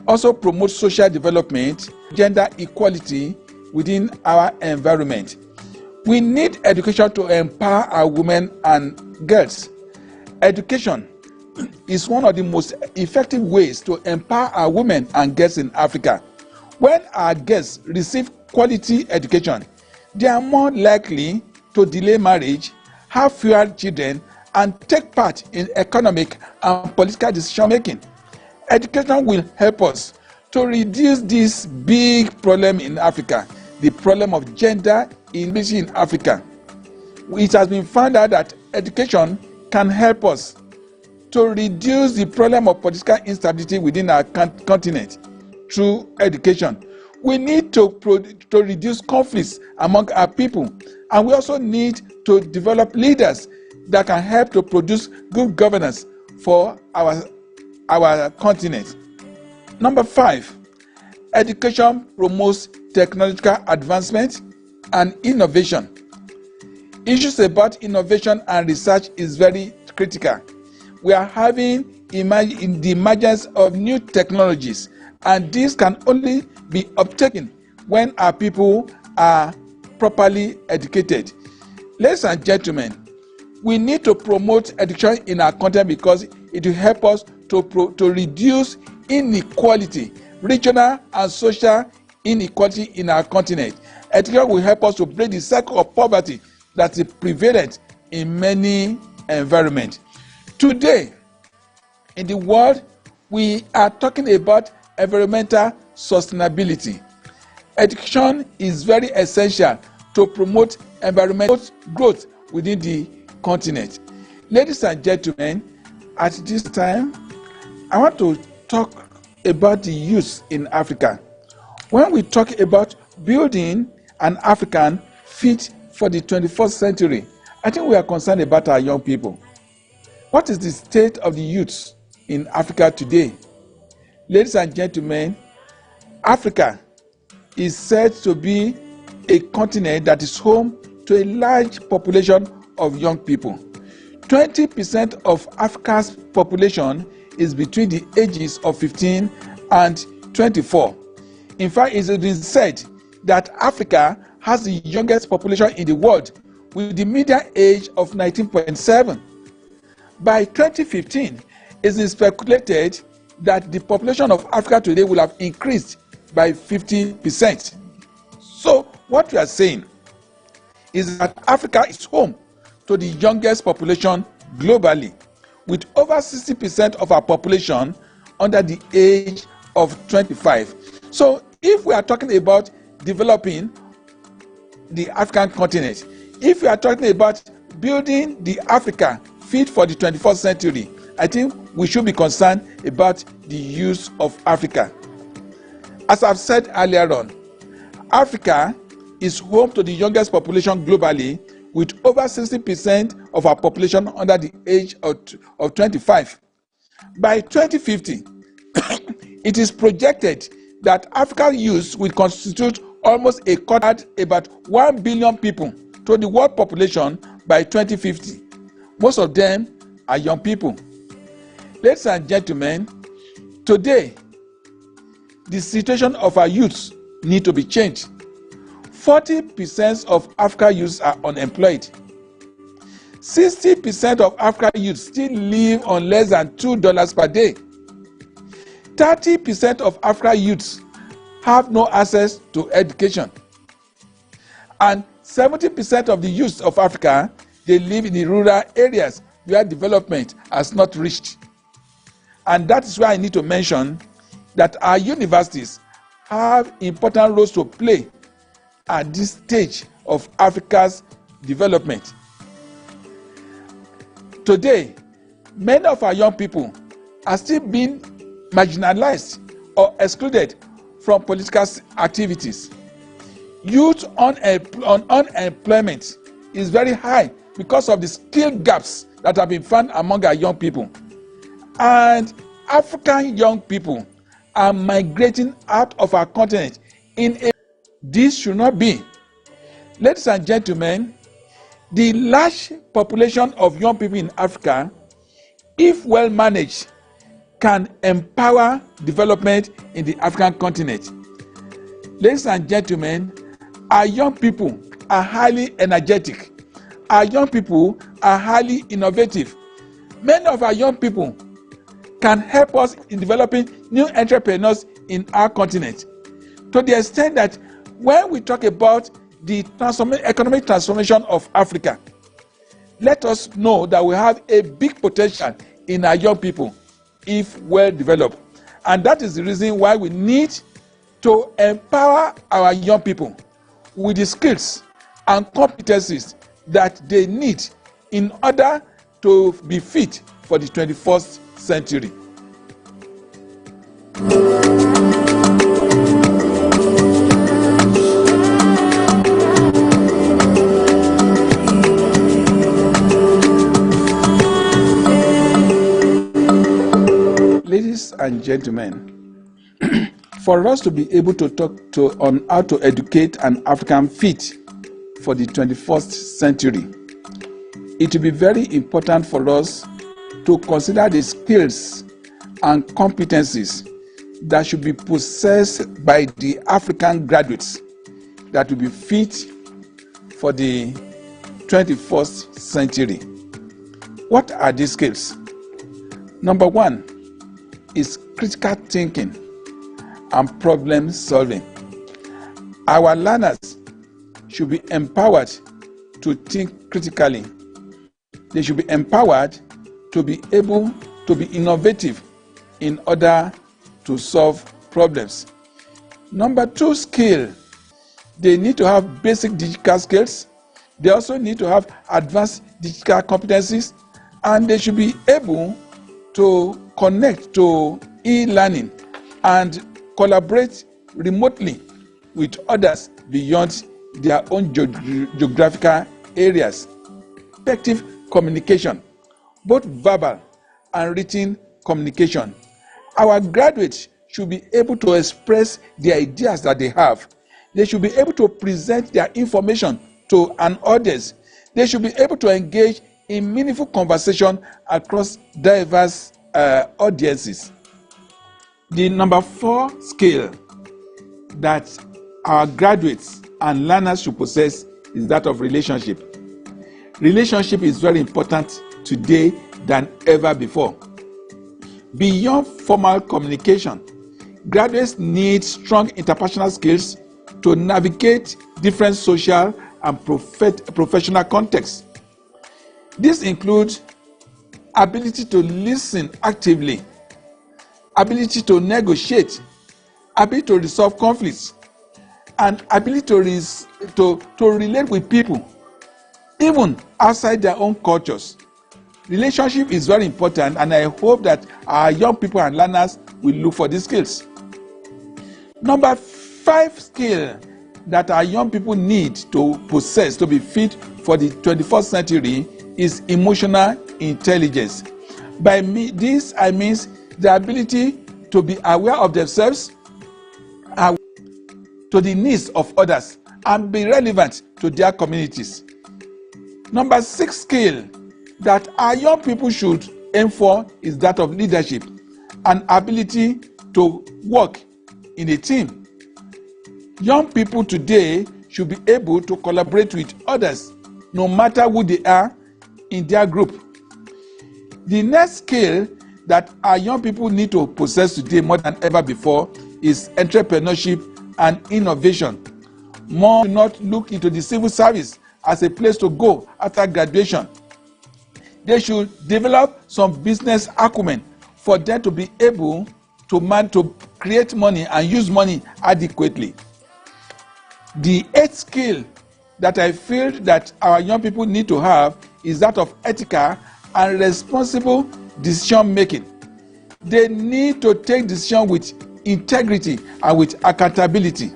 also promotes social development, gender equality within our environment. We need education to empower our women and girls. Education is one of the most effective ways to empower our women and girls in Africa. When our girls receive quality education, they are more likely to delay marriage, have fewer children, and take part in economic and political decision making. Education will help us to reduce this big problem in Africa, the problem of gender inequality in Africa. It has been found out that education can help us to reduce the problem of political instability within our continent through education. We need to reduce conflicts among our people, and we also need to develop leaders that can help to produce good governance for our continent. Number 5, education promotes technological advancement and innovation. Issues about innovation and research is very critical. We are having the emergence of new technologies, and this can only be uptaken when our people are properly educated. Ladies and gentlemen, we need to promote education in our country because it will help us to reduce inequality, regional and social inequality in our continent. Education will help us to break the cycle of poverty that is prevalent in many environments. Today, in the world, we are talking about environmental sustainability. Education is very essential to promote environmental growth within the continent. Ladies and gentlemen, at this time, I want to talk about the youth in Africa. When we talk about building an African fit for the 21st century, I think we are concerned about our young people. What is the state of the youth in Africa today? Ladies and gentlemen, Africa is said to be a continent that is home to a large population of young people. 20% of Africa's population is between the ages of 15 and 24. In fact, it has been said that Africa has the youngest population in the world, with the median age of 19.7. By 2015, it is speculated that the population of Africa today will have increased by 50%. So what we are saying is that Africa is home to the youngest population globally, with over 60% of our population under the age of 25. So if we are talking about developing the African continent, if we are talking about building the Africa fit for the 21st century, I think we should be concerned about the youth of Africa. As I've said earlier on, Africa is home to the youngest population globally, with over 60% of our population under the age of 25. By 2050, it is projected that African youth will constitute almost a quarter, about 1 billion people, to the world population by 2050. Most of them are young people. Ladies and gentlemen, today, the situation of our youth need to be changed. 40% of African youth are unemployed. 60% of African youth still live on less than $2 per day. 30% of African youths have no access to education. And 70% of the youth of Africa, they live in the rural areas where development has not reached. And that is why I need to mention that our universities have important roles to play at this stage of Africa's development. Today, many of our young people are still being marginalized or excluded from political activities. Youth unemployment is very high because of the skill gaps that have been found among our young people. And African young people are migrating out of our continent this should not be. Ladies and gentlemen, the large population of young people in Africa, if well managed, can empower development in the African continent. Ladies and gentlemen, our young people are highly energetic. Our young people are highly innovative. Many of our young people can help us in developing new entrepreneurs in our continent, to the extent that when we talk about the economic transformation of Africa, let us know that we have a big potential in our young people if well developed. And that is the reason why we need to empower our young people with the skills and competencies that they need in order to be fit for the 21st century. Ladies and gentlemen, For us to be able to talk on how to educate an African fit for the 21st century, it will be very important for us to consider the skills and competencies that should be possessed by the African graduates that will be fit for the 21st century. What are these skills? Number one is critical thinking and problem solving. Our learners should be empowered to think critically. They should be empowered to be able to be innovative in order to solve problems. Number two skill, they need to have basic digital skills. They also need to have advanced digital competencies, and they should be able to connect to e-learning and collaborate remotely with others beyond their own geographical areas. Effective communication, both verbal and written communication. Our graduates should be able to express the ideas that they have. They should be able to present their information to an audience. They should be able to engage in meaningful conversation across diverse audiences. The number four skill that our graduates and learners should possess is that of relationship. Relationship is very important today than ever before. Beyond formal communication, graduates need strong interpersonal skills to navigate different social and professional contexts. This includes ability to listen actively, ability to negotiate, ability to resolve conflicts, and ability to relate with people, even outside their own cultures. Relationship is very important, and I hope that our young people and learners will look for these skills. Number five skill that our young people need to possess to be fit for the 21st century is emotional intelligence. By this, I mean the ability to be aware of themselves, to the needs of others, and be relevant to their communities. Number six skill that our young people should aim for is that of leadership and ability to work in a team. Young people today should be able to collaborate with others, no matter who they are in their group. The next skill that our young people need to possess today more than ever before is entrepreneurship and innovation. More do not look into the civil service as a place to go after graduation. They should develop some business acumen for them to be able to create money and use money adequately. The eighth skill that I feel that our young people need to have is that of ethical and responsible decision making. They need to take decisions with integrity and with accountability.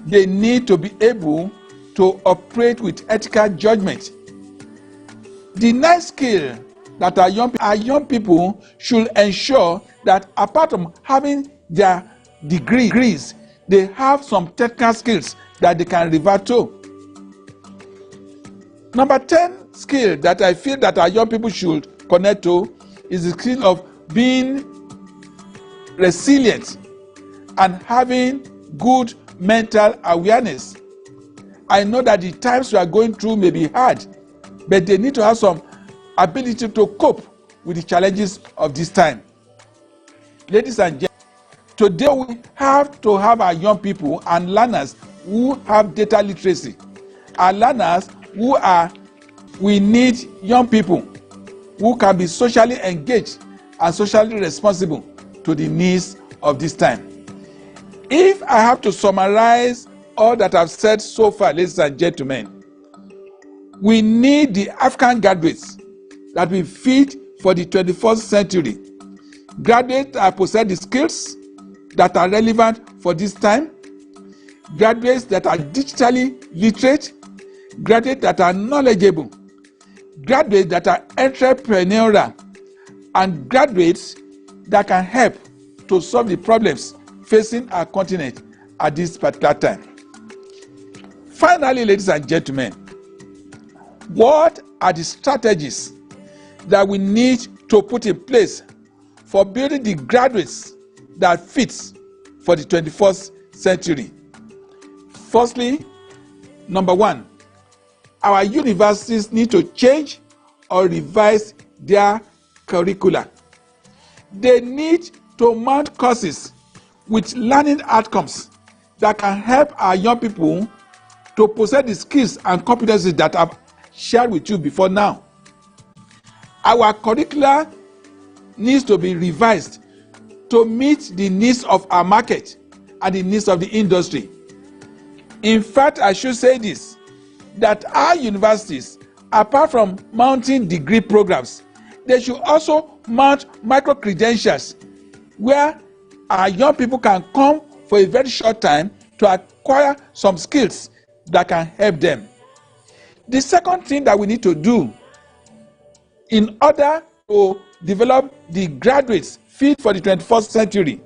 They need to be able to operate with ethical judgment. The next skill that our young people should ensure that apart from having their degrees, they have some technical skills that they can revert to. Number 10 skill that I feel that our young people should connect to is the skill of being resilient and having good mental awareness. I know that the times we are going through may be hard, but they need to have some ability to cope with the challenges of this time. Ladies and gentlemen, today we have to have our young people and learners who have data literacy. Our learners we need young people who can be socially engaged and socially responsible to the needs of this time. If I have to summarize all that I've said so far, ladies and gentlemen, we need the African graduates that will fit for the 21st century. Graduates that possess the skills that are relevant for this time, graduates that are digitally literate, graduates that are knowledgeable, graduates that are entrepreneurial, and graduates that can help to solve the problems facing our continent at this particular time. Finally, ladies and gentlemen, what are the strategies that we need to put in place for building the graduates that fits for the 21st century? Firstly, number one, our universities need to change or revise their curricula. They need to mount courses with learning outcomes that can help our young people to possess the skills and competencies that I've shared with you before now. Our curricula needs to be revised to meet the needs of our market and the needs of the industry. In fact, I should say this, that our universities, apart from mounting degree programs, they should also mount micro-credentials where our young people can come for a very short time to acquire some skills that can help them. The second thing that we need to do in order to develop the graduates fit for the 21st century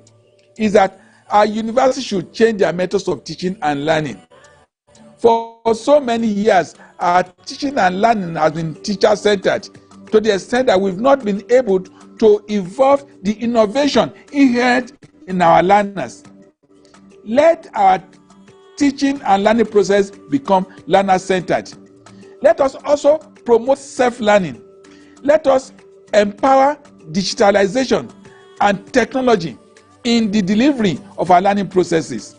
is that our university should change their methods of teaching and learning. For so many years, our teaching and learning has been teacher-centered to the extent that we've not been able to evolve the innovation inherent in our learners. Let our teaching and learning process become learner-centered. Let us also promote self-learning. Let us empower digitalization and technology in the delivery of our learning processes.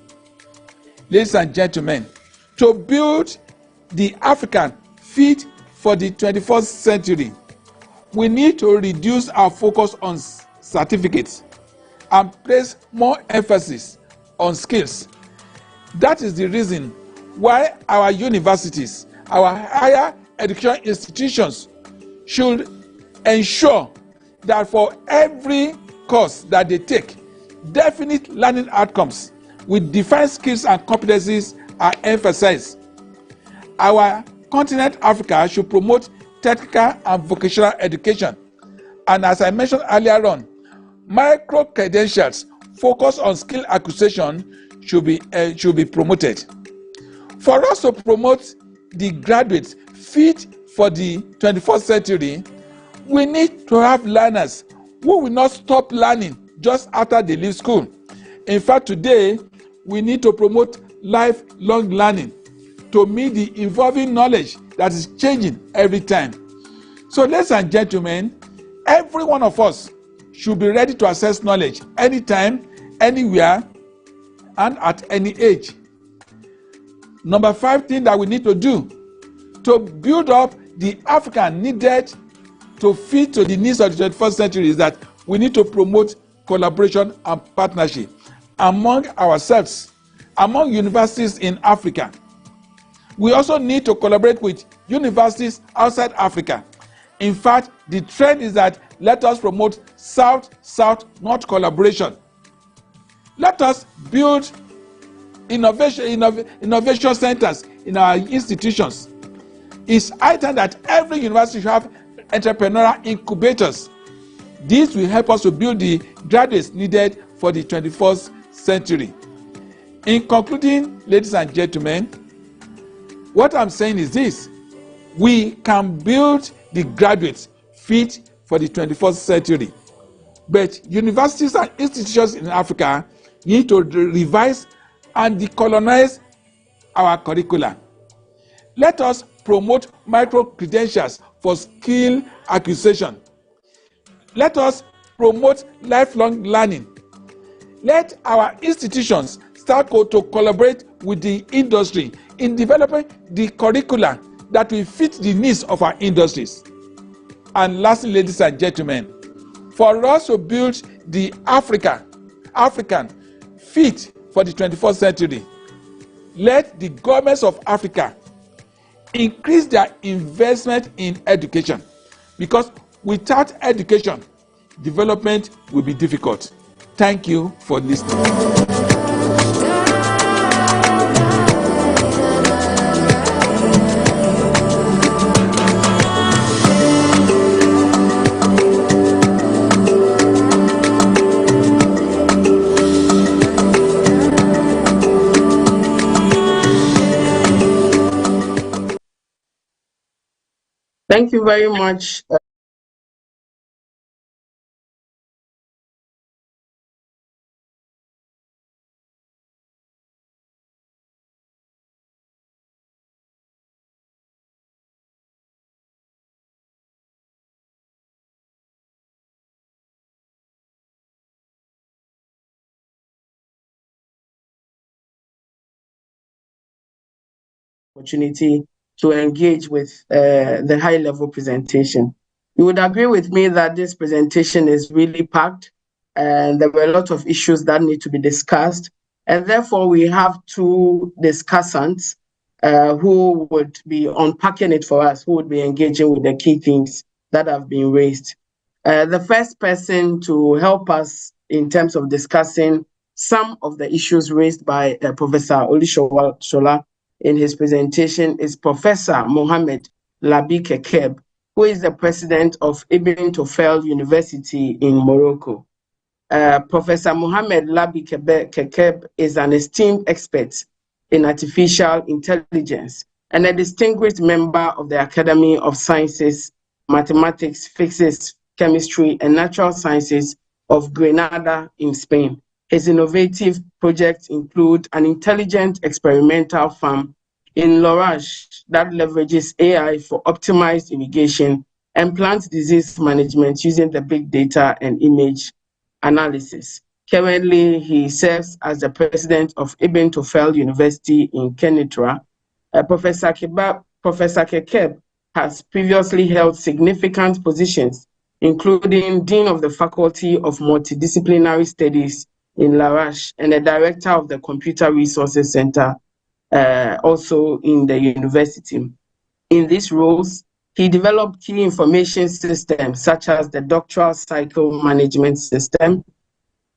Ladies and gentlemen, to build the African fit for the 21st century, we need to reduce our focus on certificates and place more emphasis on skills. That is the reason why our universities, our higher education institutions should ensure that for every course that they take, definite learning outcomes with defined skills and competencies are emphasized. Our continent, Africa, should promote technical and vocational education. And as I mentioned earlier on, micro-credentials focused on skill acquisition should be promoted. For us to promote the graduates fit for the 21st century, we need to have learners who will not stop learning just after they leave school. In fact, today, we need to promote lifelong learning to meet the evolving knowledge that is changing every time. So, ladies and gentlemen, every one of us should be ready to access knowledge anytime, anywhere, and at any age. Number 5 thing that we need to do to build up the African needed to fit to the needs of the 21st century is that we need to promote collaboration and partnership among ourselves, among universities in Africa. We also need to collaborate with universities outside Africa. In fact, the trend is that let us promote South-South-North collaboration. Let us build innovation centers in our institutions. It's high time that every university should have entrepreneurial incubators. This will help us to build the graduates needed for the 21st century. In concluding, ladies and gentlemen, what I'm saying is this: we can build the graduates fit for the 21st century, but universities and institutions in Africa need to revise and decolonize our curricula. Let us promote micro-credentials for skill acquisition. Let us promote lifelong learning. Let our institutions start to collaborate with the industry in developing the curricula that will fit the needs of our industries. And lastly, ladies and gentlemen, for us to build the African fit for the 21st century, let the governments of Africa increase their investment in education, because without education, development will be difficult. Thank you for listening. Thank you very much. Opportunity to engage with the high level presentation. You would agree with me that this presentation is really packed and there were a lot of issues that need to be discussed. And therefore, we have two discussants who would be unpacking it for us, who would be engaging with the key themes that have been raised. The first person to help us in terms of discussing some of the issues raised by Professor Olusola in his presentation is Professor Mohamed Labi Kekeb, who is the president of Ibn Tufayl University in Morocco. Professor Mohamed Labi Kekeb is an esteemed expert in artificial intelligence and a distinguished member of the Academy of Sciences, Mathematics, Physics, Chemistry, and Natural Sciences of Granada in Spain. His innovative projects include an intelligent experimental farm in Larache that leverages AI for optimized irrigation and plant disease management using the big data and image analysis. Currently, he serves as the president of Ibn Tufayl University in Kenitra. Professor Kekeb has previously held significant positions, including Dean of the Faculty of Multidisciplinary Studies in Larache and the Director of the Computer Resources Center, also in the university. In these roles, he developed key information systems such as the Doctoral Cycle Management System,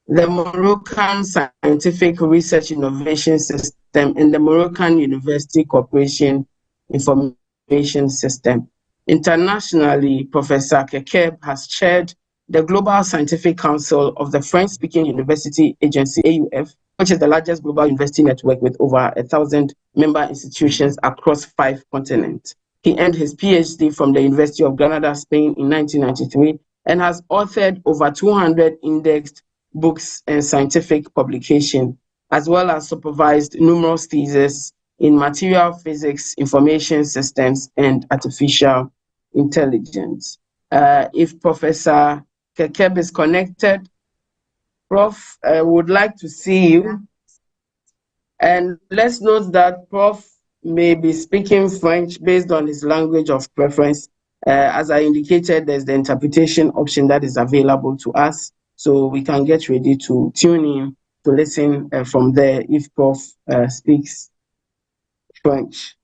the Moroccan Scientific Research Innovation System, and the Moroccan University Corporation Information System. Internationally, Professor Kekeb has chaired the Global Scientific Council of the French-speaking University Agency, AUF, which is the largest global university network with over 1,000 member institutions across 5 continents. He earned his PhD from the University of Granada, Spain in 1993, and has authored over 200 indexed books and scientific publications, as well as supervised numerous theses in material physics, information systems, and artificial intelligence. If Professor Kekeb is connected, Prof, I would like to see you. And let's note that Prof may be speaking French based on his language of preference. As I indicated, there's the interpretation option that is available to us, so we can get ready to tune in to listen from there if Prof speaks French.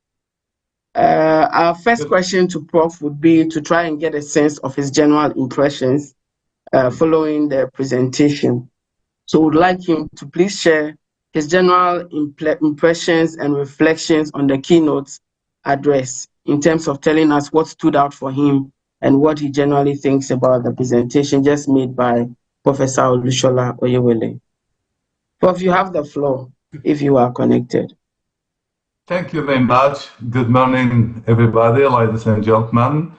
Our first question to Prof would be to try and get a sense of his general impressions following the presentation. So we'd like him to please share his general impressions and reflections on the keynote address in terms of telling us what stood out for him and what he generally thinks about the presentation just made by Professor Olusola Oyewole. Prof, you have the floor if you are connected. Thank you very much. Good morning, everybody, ladies and gentlemen.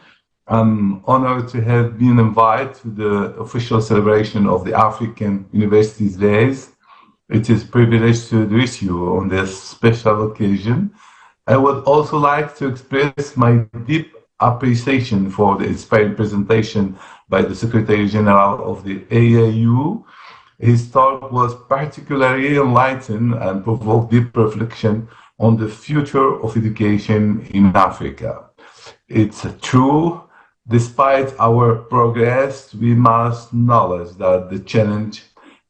I'm honored to have been invited to the official celebration of the African Universities Days. It is a privilege to address you on this special occasion. I would also like to express my deep appreciation for the inspiring presentation by the Secretary General of the AAU. His talk was particularly enlightening and provoked deep reflection on the future of education in Africa. It's true, despite our progress, we must acknowledge that the challenge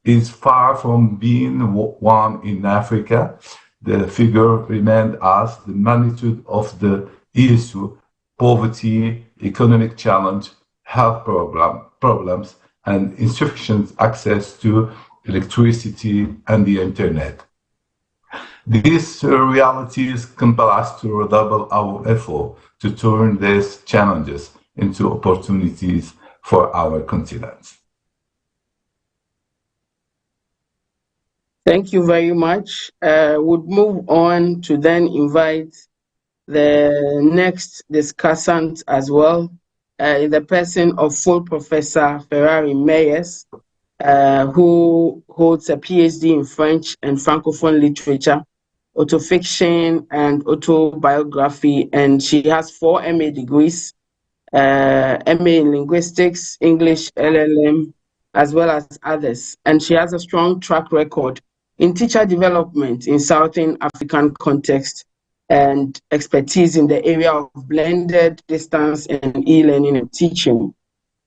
is far from being one in Africa. The figure reminds us the magnitude of the issue: poverty, economic challenge, health problems, and insufficient access to electricity and the internet. These realities compel us to redouble our effort to turn these challenges into opportunities for our continent. Thank you very much. We'll move on to then invite the next discussant as well, in the person of full Professor Ferrari Meyers, who holds a PhD in French and Francophone literature, autofiction and autobiography, and she has 4 MA degrees, MA in linguistics, English, LLM, as well as others. And she has a strong track record in teacher development in Southern African context and expertise in the area of blended distance and e-learning and teaching.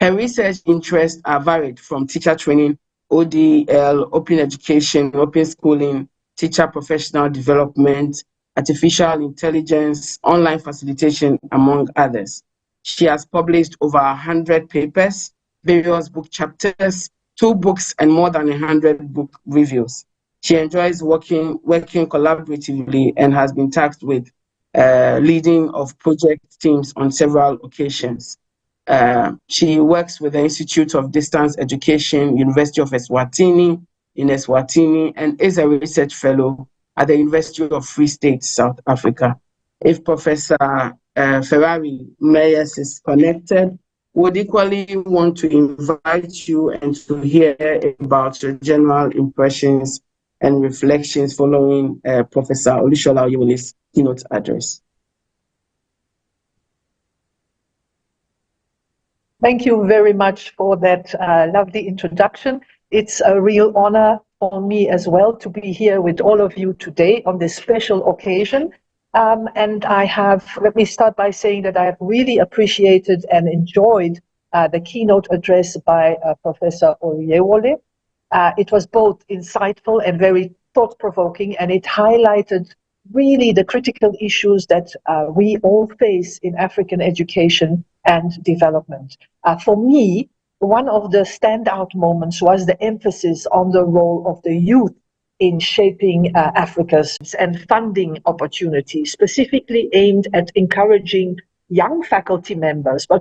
Her research interests are varied from teacher training, ODL, open education, open schooling, teacher professional development, artificial intelligence, online facilitation, among others. She has published over 100 papers, various book chapters, 2 books, and more than 100 book reviews. She enjoys working collaboratively and has been tasked with leading of project teams on several occasions. She works with the Institute of Distance Education, University of Eswatini in Eswatini, and is a research fellow at the University of Free State, South Africa. If Professor Ferrari Meyers is connected, would equally want to invite you and to hear about your general impressions and reflections following Professor Olushola Oyewale's keynote address. Thank you very much for that lovely introduction. It's a real honor for me as well to be here with all of you today on this special occasion. And let me start by saying that I have really appreciated and enjoyed the keynote address by Professor Oyewale. It was both insightful and very thought-provoking, and it highlighted really the critical issues that we all face in African education and development. For me, one of the standout moments was the emphasis on the role of the youth in shaping Africa's and funding opportunities, specifically aimed at encouraging young faculty members, but